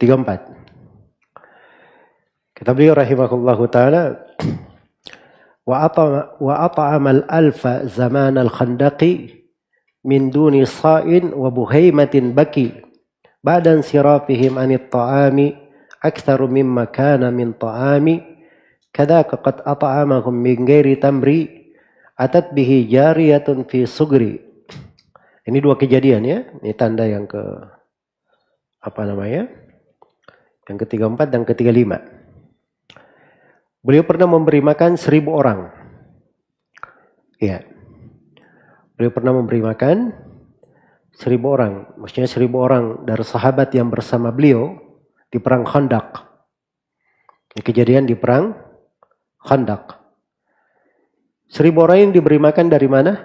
34. Kata beliau rahimahullahu ta'ala, wa at'amal alfa zaman al-khandaqi min duni sa'in wa buhaimatin baki ba'dan sirafihim anit ta'ami aktsaru mimma kana min ta'ami kadaka qad at'amahum min ghairi tamri atat bihi jariyatun fi sugri. Ini dua kejadian ya. Ini tanda yang ke apa namanya? Yang ke-34 dan ke-35. Beliau pernah memberi makan 1.000 orang. Ya. Beliau pernah memberi makan 1.000 orang. Maksudnya 1.000 orang dari sahabat yang bersama beliau di perang Khandaq. Kejadian di perang Khandaq. 1.000 orang yang diberi makan dari mana?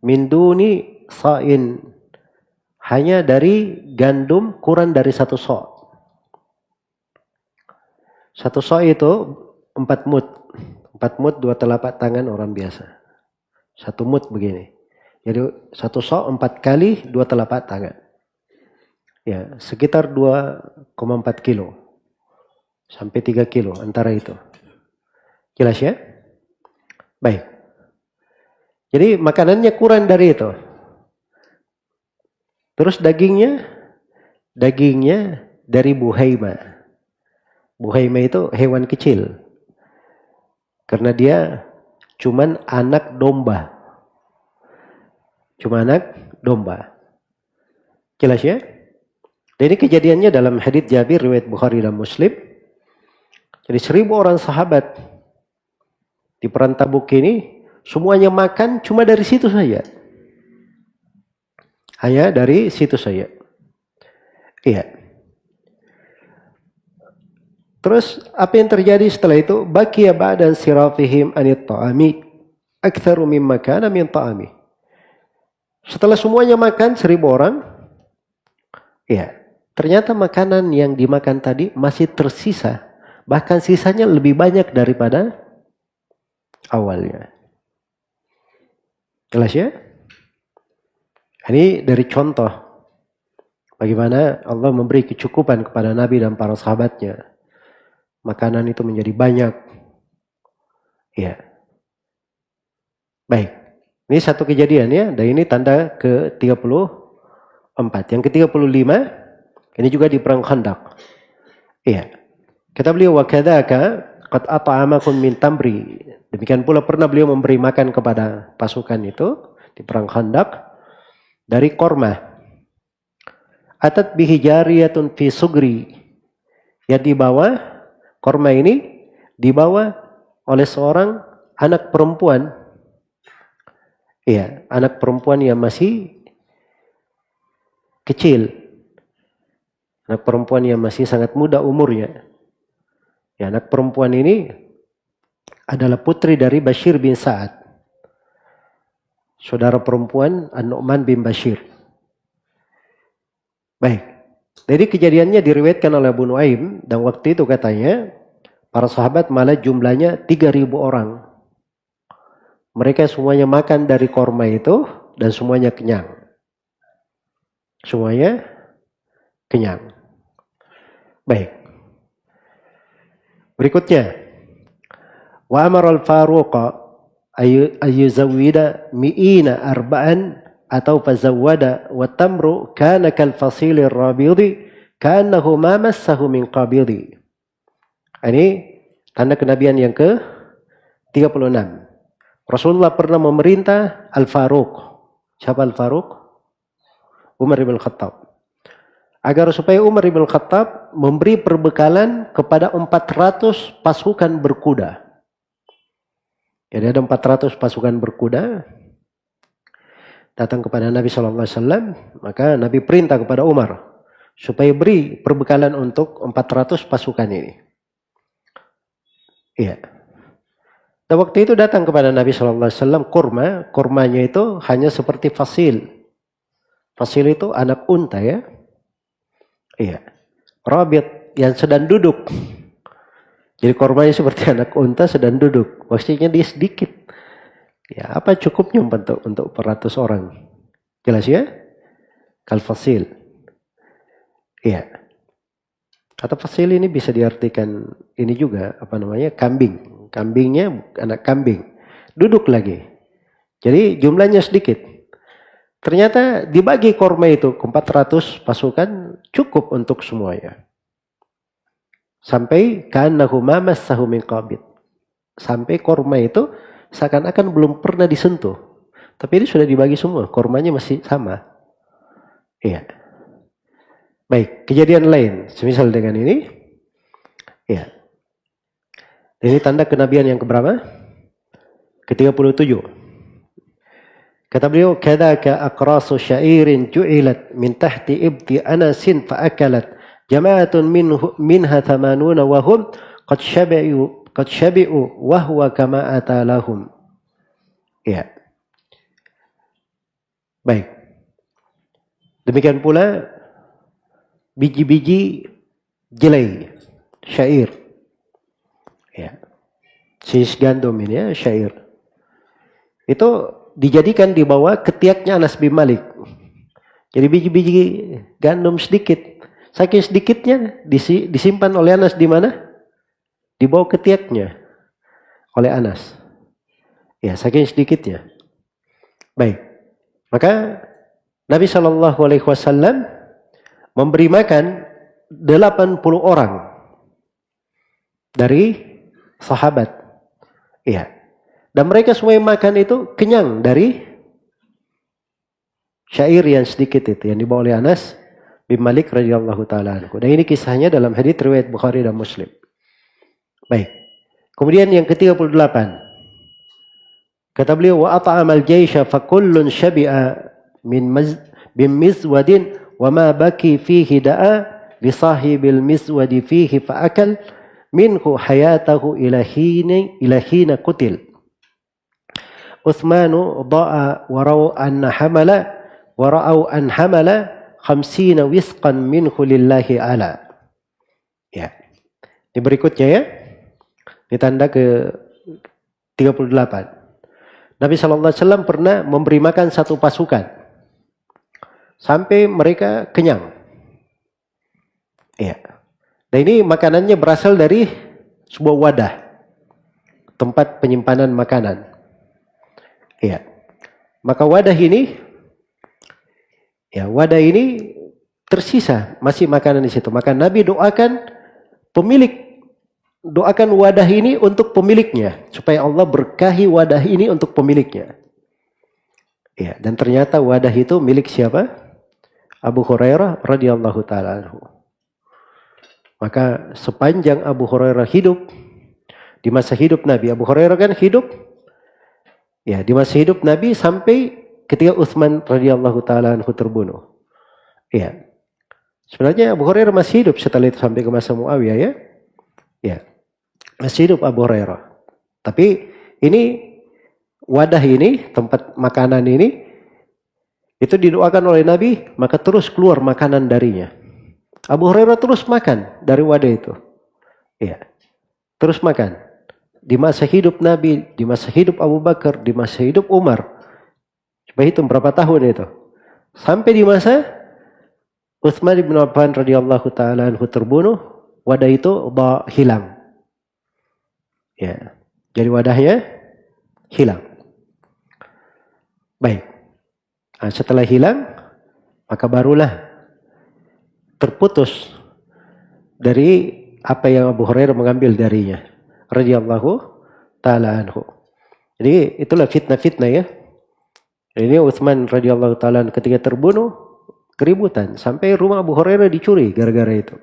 Min duni sa'in. Hanya dari gandum kurang dari 1 so'. 1 so' itu 4 mud. 4 mud 2 telapak tangan orang biasa. 1 mud begini. Jadi 1 so' 4 kali 2 telapak tangan. Ya, sekitar 2,4 kilo. Sampai 3 kilo antara itu. Jelas ya? Baik. Jadi makanannya kurang dari itu. Terus dagingnya dari buhaima. Buhaima itu hewan kecil. Karena dia cuman anak domba. Cuma anak domba. Jelas ya? Dan ini kejadiannya dalam hadits Jabir riwayat Bukhari dan Muslim. Jadi 1.000 orang sahabat di perang Tabuk ini semuanya makan cuma dari situ saja. Hanya dari situ saja. Iya. Terus apa yang terjadi setelah itu? Baqiya ba'da sirafihim anit ta'ami aktsaru mimma kana min ta'ami. Setelah semuanya makan 1.000 orang, ya, ternyata makanan yang dimakan tadi masih tersisa. Bahkan sisanya lebih banyak daripada awalnya. Jelas ya? Ini dari contoh bagaimana Allah memberi kecukupan kepada Nabi dan para sahabatnya. Makanan itu menjadi banyak. Ya. Baik. Ini satu kejadian ya. Dan ini tanda ke-34. 4. Yang ke-35 ini juga di perang Khandaq. Iya. Kata beliau, wa kadzaka qad at'amakum min tamri. Demikian pula pernah beliau memberi makan kepada pasukan itu di perang Khandaq dari korma. Atat bihi jariyatun fi sugri. Yang dibawa korma ini dibawa oleh seorang anak perempuan. Iya, anak perempuan yang masih kecil. Anak perempuan yang masih sangat muda umurnya. Ya, anak perempuan ini adalah putri dari Bashir bin Sa'ad. Saudara perempuan An-Nu'man bin Bashir. Baik. Jadi kejadiannya diriwayatkan oleh Abu Nuaim. Dan waktu itu katanya, para sahabat malah jumlahnya 3.000 orang. Mereka semuanya makan dari korma itu dan semuanya kenyang. Semuanya kenyang. Baik. Berikutnya, wa amara al-Faruq ayyuzawwida mi'ina arba'an atau fazawwada wa tamru kana kal fasilir rabidi kanahu ma massahu min qabidi. Ini tanda kenabian yang ke-36. Rasulullah pernah memerintah Al-Faruq. Siapa Al-Faruq? Umar bin Khattab. Agar supaya Umar bin Khattab memberi perbekalan kepada 400 pasukan berkuda. Jadi ada 400 pasukan berkuda datang kepada Nabi SAW, maka Nabi perintah kepada Umar supaya beri perbekalan untuk 400 pasukan ini. Iya. Dan waktu itu datang kepada Nabi SAW kurmanya itu hanya seperti fasil. Fasil itu anak unta ya. Iya. Rabit yang sedang duduk. Jadi kormanya seperti anak unta sedang duduk. Maksudnya dia sedikit. Ya, apa cukupnya untuk 400 orang? Jelas ya? Kalfasil. Iya. Kata fasil ini bisa diartikan ini juga apa namanya? Kambing. Kambingnya anak kambing. Duduk lagi. Jadi jumlahnya sedikit. Ternyata dibagi korma itu ke 400 pasukan cukup untuk semuanya. Sampai ka'annahu ma massahu min qabid. Sampai korma itu seakan-akan belum pernah disentuh. Tapi ini sudah dibagi semua, kormanya masih sama. Iya. Baik, kejadian lain semisal dengan ini. Iya. Ini tanda kenabian yang keberapa? Ke-37. Kata beliau, kadaka aqrasu syairin ju'ilat min tahti ibti anasin fa'akalat jama'atun minha thamanuna wa hum qad syabi'u wa huwa kama atalahum. Ya. Baik. Demikian pula biji-biji jelai, syair. Ya. Sis gandum ini ya, syair. Itu dijadikan di bawah ketiaknya Anas bin Malik. Jadi biji-biji gandum sedikit. Saking sedikitnya disimpan oleh Anas di mana? Di bawah ketiaknya oleh Anas. Ya, saking sedikitnya. Baik. Maka Nabi SAW memberi makan 80 orang dari sahabat. Iya. Dan mereka semua yang makan itu kenyang dari syair yang sedikit itu yang dibawa oleh Anas bin Malik radhiyallahu taala anhu. Dan ini kisahnya dalam hadits riwayat Bukhari dan Muslim. Baik. Kemudian yang ke-38. Kata beliau, wa at'amal jaysha fa kullun syabi'a min mizwadin wa ma baki fihi da'a li sahibil mizwadi fihi fa akal minhu hayatahu ila hina qutil. Utsmanu da'a warau an hamala 50 wisqan minhu lillahi ala. Ya. Ini berikutnya ya. Ini tanda ke 38. Nabi SAW pernah memberi makan satu pasukan sampai mereka kenyang. Ya. Dan ini makanannya berasal dari sebuah wadah, tempat penyimpanan makanan. Ya. Maka wadah ini Ya, wadah ini tersisa masih makanan di situ. Maka Nabi doakan wadah ini untuk pemiliknya supaya Allah berkahi wadah ini untuk pemiliknya. Ya, dan ternyata wadah itu milik siapa? Abu Hurairah radhiyallahu taala anhu. Maka sepanjang Abu Hurairah hidup, di masa hidup Nabi, Abu Hurairah kan hidup ya di masa hidup Nabi sampai ketika Utsman radhiyallahu taala anhu terbunuh. Ya. Sebenarnya Abu Hurairah masih hidup setelah itu sampai ke masa Muawiyah ya. Ya. Masih hidup Abu Hurairah. Tapi ini wadah ini, tempat makanan ini itu didoakan oleh Nabi, maka terus keluar makanan darinya. Abu Hurairah terus makan dari wadah itu. Ya. Terus makan. Di masa hidup Nabi, di masa hidup Abu Bakar, di masa hidup Umar. Coba hitung berapa tahun itu. Sampai di masa Utsman bin Affan radhiyallahu taala anhu terbunuh, wadah itu hilang. Ya. Jadi wadahnya hilang. Baik. Nah, setelah hilang, maka barulah terputus dari apa yang Abu Hurairah mengambil darinya radhiyallahu taala anhu. Jadi itulah fitnah-fitnah ya. Ini Utsman radhiyallahu taala ketika terbunuh keributan sampai rumah Abu Hurairah dicuri gara-gara itu.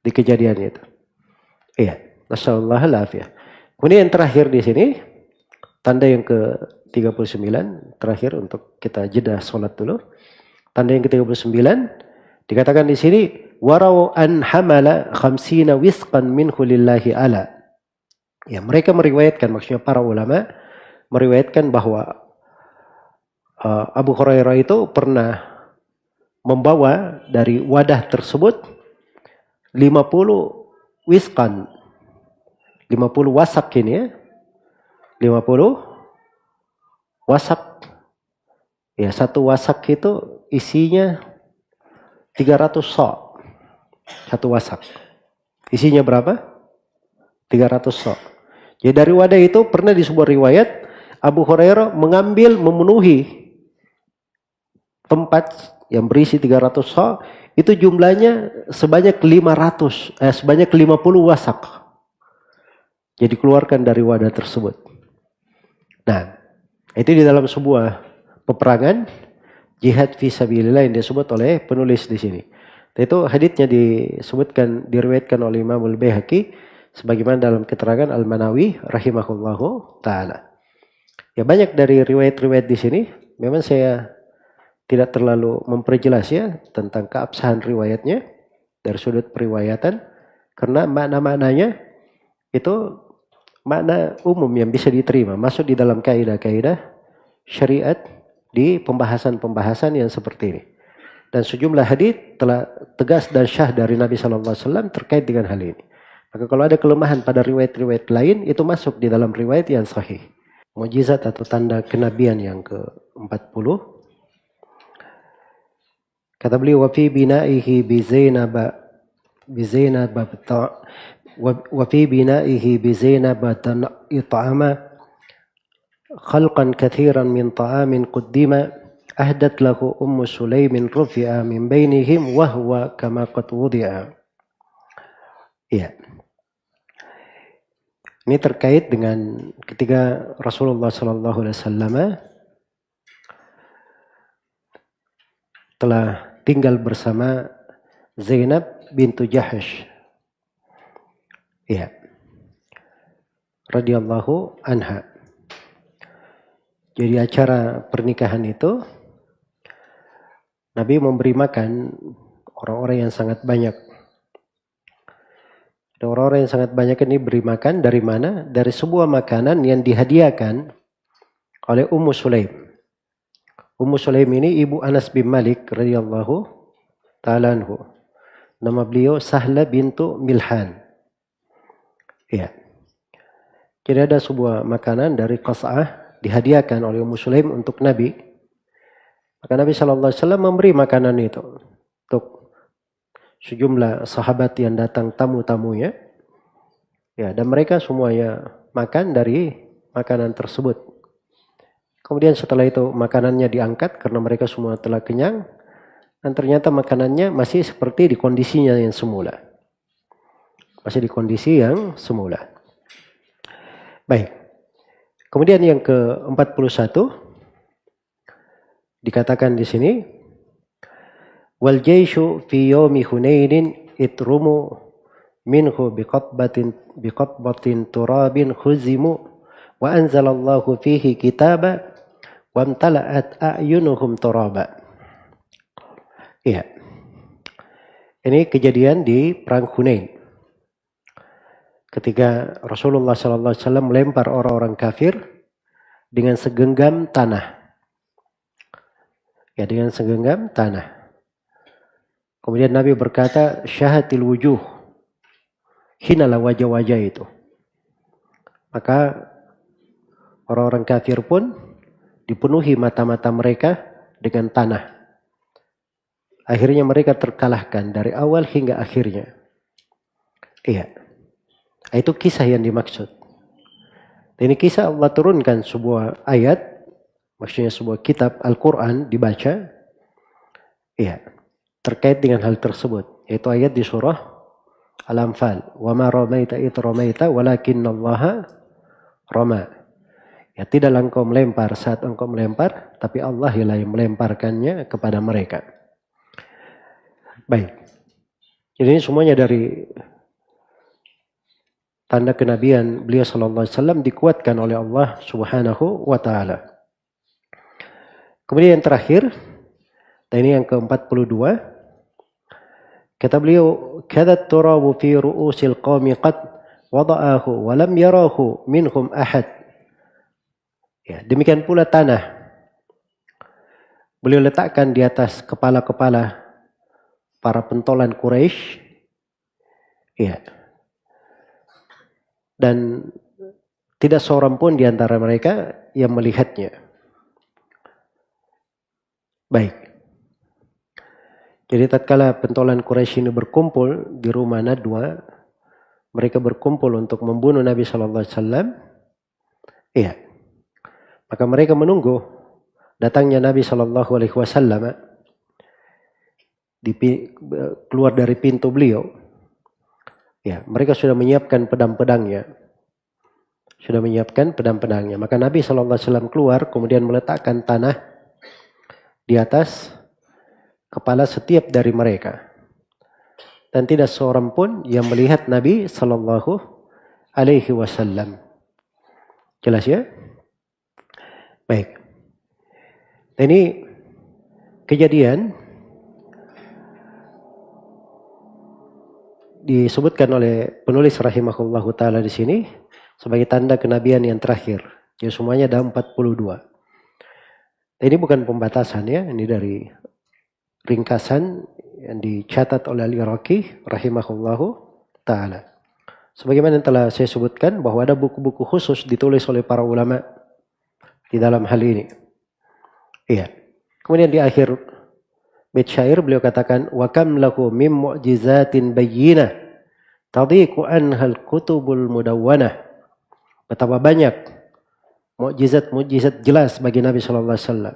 Di kejadian itu. Iya, nasallallahu alaihi. Kemudian yang terakhir di sini tanda yang ke-39 terakhir untuk kita jeda salat dulu. Tanda yang ke-39 dikatakan di sini warau an hamala 50 wisqan minhu lillahi ala. Ya, mereka meriwayatkan, maksudnya para ulama meriwayatkan bahwa Abu Hurairah itu pernah membawa dari wadah tersebut 50 wisqan, 50 wasak ini ya, 50 wasak. Ya, satu wasak itu isinya 300 sok. Satu wasak. Isinya berapa? 300 sok. Jadi dari wadah itu pernah di sebuah riwayat Abu Hurairah memenuhi tempat yang berisi 300 sok, itu jumlahnya sebanyak 50 wasak. Jadi keluarkan dari wadah tersebut. Nah, itu di dalam sebuah peperangan jihad fisabilillah yang disebut oleh penulis di sini. Itu haditsnya diriwayatkan oleh Imam Al-Baihaqi sebagaimana dalam keterangan Al-Manawi rahimahullahu taala. Ya, banyak dari riwayat-riwayat di sini memang saya tidak terlalu memperjelas ya tentang keabsahan riwayatnya dari sudut periwayatan karena makna-maknanya itu makna umum yang bisa diterima masuk di dalam kaidah-kaidah syariat di pembahasan-pembahasan yang seperti ini. Dan sejumlah hadits telah tegas dan syah dari Nabi sallallahu alaihi wasallam terkait dengan hal ini. Maka kalau ada kelemahan pada riwayat-riwayat lain itu masuk di dalam riwayat yang sahih. Mukjizat atau tanda kenabian yang ke-40. Kata beliau wa fi bina'ihi bi Zainab wa fi bina'ihi bi Zainab it'ama khalqan kathiran min ta'amin quddima ahdat lahu ummu Sulaimin rufi'a min bainihim wa huwa kama qad wudi'a. Iya. Ini terkait dengan ketika Rasulullah sallallahu alaihi wasallam telah tinggal bersama Zainab bintu Jahash. Iya. Radhiyallahu anha. Jadi acara pernikahan itu Nabi memberi makan orang-orang yang sangat banyak. Dan orang-orang yang sangat banyak ini beri makan dari mana? Dari sebuah makanan yang dihadiahkan oleh Ummu Sulaim. Ummu Sulaim ini ibu Anas bin Malik radhiyallahu ta'ala anhu. Nama beliau Sahla bintu Milhan. Ya. Jadi ada sebuah makanan dari Qas'ah dihadiahkan oleh Ummu Sulaim untuk Nabi. Maka Nabi SAW memberi makanan itu untuk sejumlah sahabat yang datang tamu-tamunya. Ya, dan mereka semuanya makan dari makanan tersebut. Kemudian setelah itu makanannya diangkat karena mereka semua telah kenyang. dan ternyata makanannya masih seperti di kondisinya yang semula. Masih di kondisi yang semula. Baik. Kemudian yang ke-41 dikatakan di sini, wal jaishu fi yaumi Hunainin itrumu minhu biqatbatin turabin khuzimu wa anzalallahu fihi kitaba wa amtala'at a'yunuhum turaba. Iya. Ini kejadian di perang Hunain. Ketika Rasulullah SAW melempar orang-orang kafir dengan segenggam tanah. Ya, dengan segenggam tanah. Kemudian Nabi berkata, syahatil wujuh. Hinalah wajah-wajah itu. Maka orang-orang kafir pun dipenuhi mata-mata mereka dengan tanah. Akhirnya mereka terkalahkan dari awal hingga akhirnya. Iya. Itu kisah yang dimaksud. Ini kisah Allah turunkan sebuah ayat, maksudnya sebuah kitab Al-Quran dibaca, ya, terkait dengan hal tersebut. Yaitu ayat di surah Al-Anfal. Wa ma ramaita id ramaita walakinnallaha rama. Ya, tidaklah engkau melempar saat engkau melempar, tapi Allah lah yang melemparkannya kepada mereka. Baik. Jadi ini semuanya dari tanda kenabian beliau sallallahu alaihi wasallam dikuatkan oleh Allah Subhanahu wa taala. Kemudian yang terakhir, dan ini yang ke-42, kata beliau, kadat turabu fi ru'usil qaumi qad wada'ahu wa lam yarahu minhum ahad. Ya, demikian pula tanah beliau letakkan di atas kepala-kepala para pentolan Quraisy. Ya. Dan tidak seorang pun di antara mereka yang melihatnya. Baik. Jadi tatkala pentolan Quraisy ini berkumpul di rumah Nadwa, mereka berkumpul untuk membunuh Nabi sallallahu alaihi wasallam. Iya. Maka mereka menunggu datangnya Nabi sallallahu alaihi wasallam keluar dari pintu beliau. Ya, mereka sudah menyiapkan pedang-pedangnya. Sudah menyiapkan pedang-pedangnya. Maka Nabi SAW keluar, kemudian meletakkan tanah di atas kepala setiap dari mereka. Dan tidak seorang pun yang melihat Nabi SAW. Jelas ya? Baik. Ini kejadian disebutkan oleh penulis rahimahullahu taala di sini sebagai tanda kenabian yang terakhir. Jadi semuanya ada 42. Ini bukan pembatasan ya, ini dari ringkasan yang dicatat oleh Al-Iraqi rahimahullahu taala. Sebagaimana yang telah saya sebutkan bahwa ada buku-buku khusus ditulis oleh para ulama di dalam hal ini. Iya. Kemudian di akhir bait syair beliau katakan wa kam lahu mim mu'jizatin bayyinah tadhiqu anhal kutubul mudawwanah. Betapa banyak mukjizat jelas bagi Nabi sallallahu alaihi wasallam.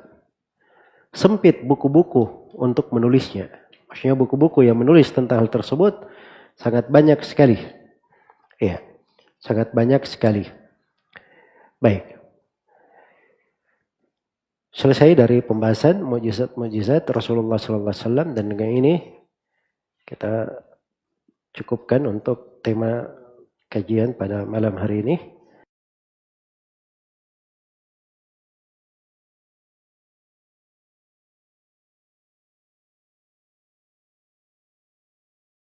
Sempit buku-buku untuk menulisnya. Maksudnya buku-buku yang menulis tentang hal tersebut sangat banyak sekali. Iya, sangat banyak sekali. Baik. Selesai dari pembahasan mukjizat Rasulullah SAW, dan dengan ini kita cukupkan untuk tema kajian pada malam hari ini.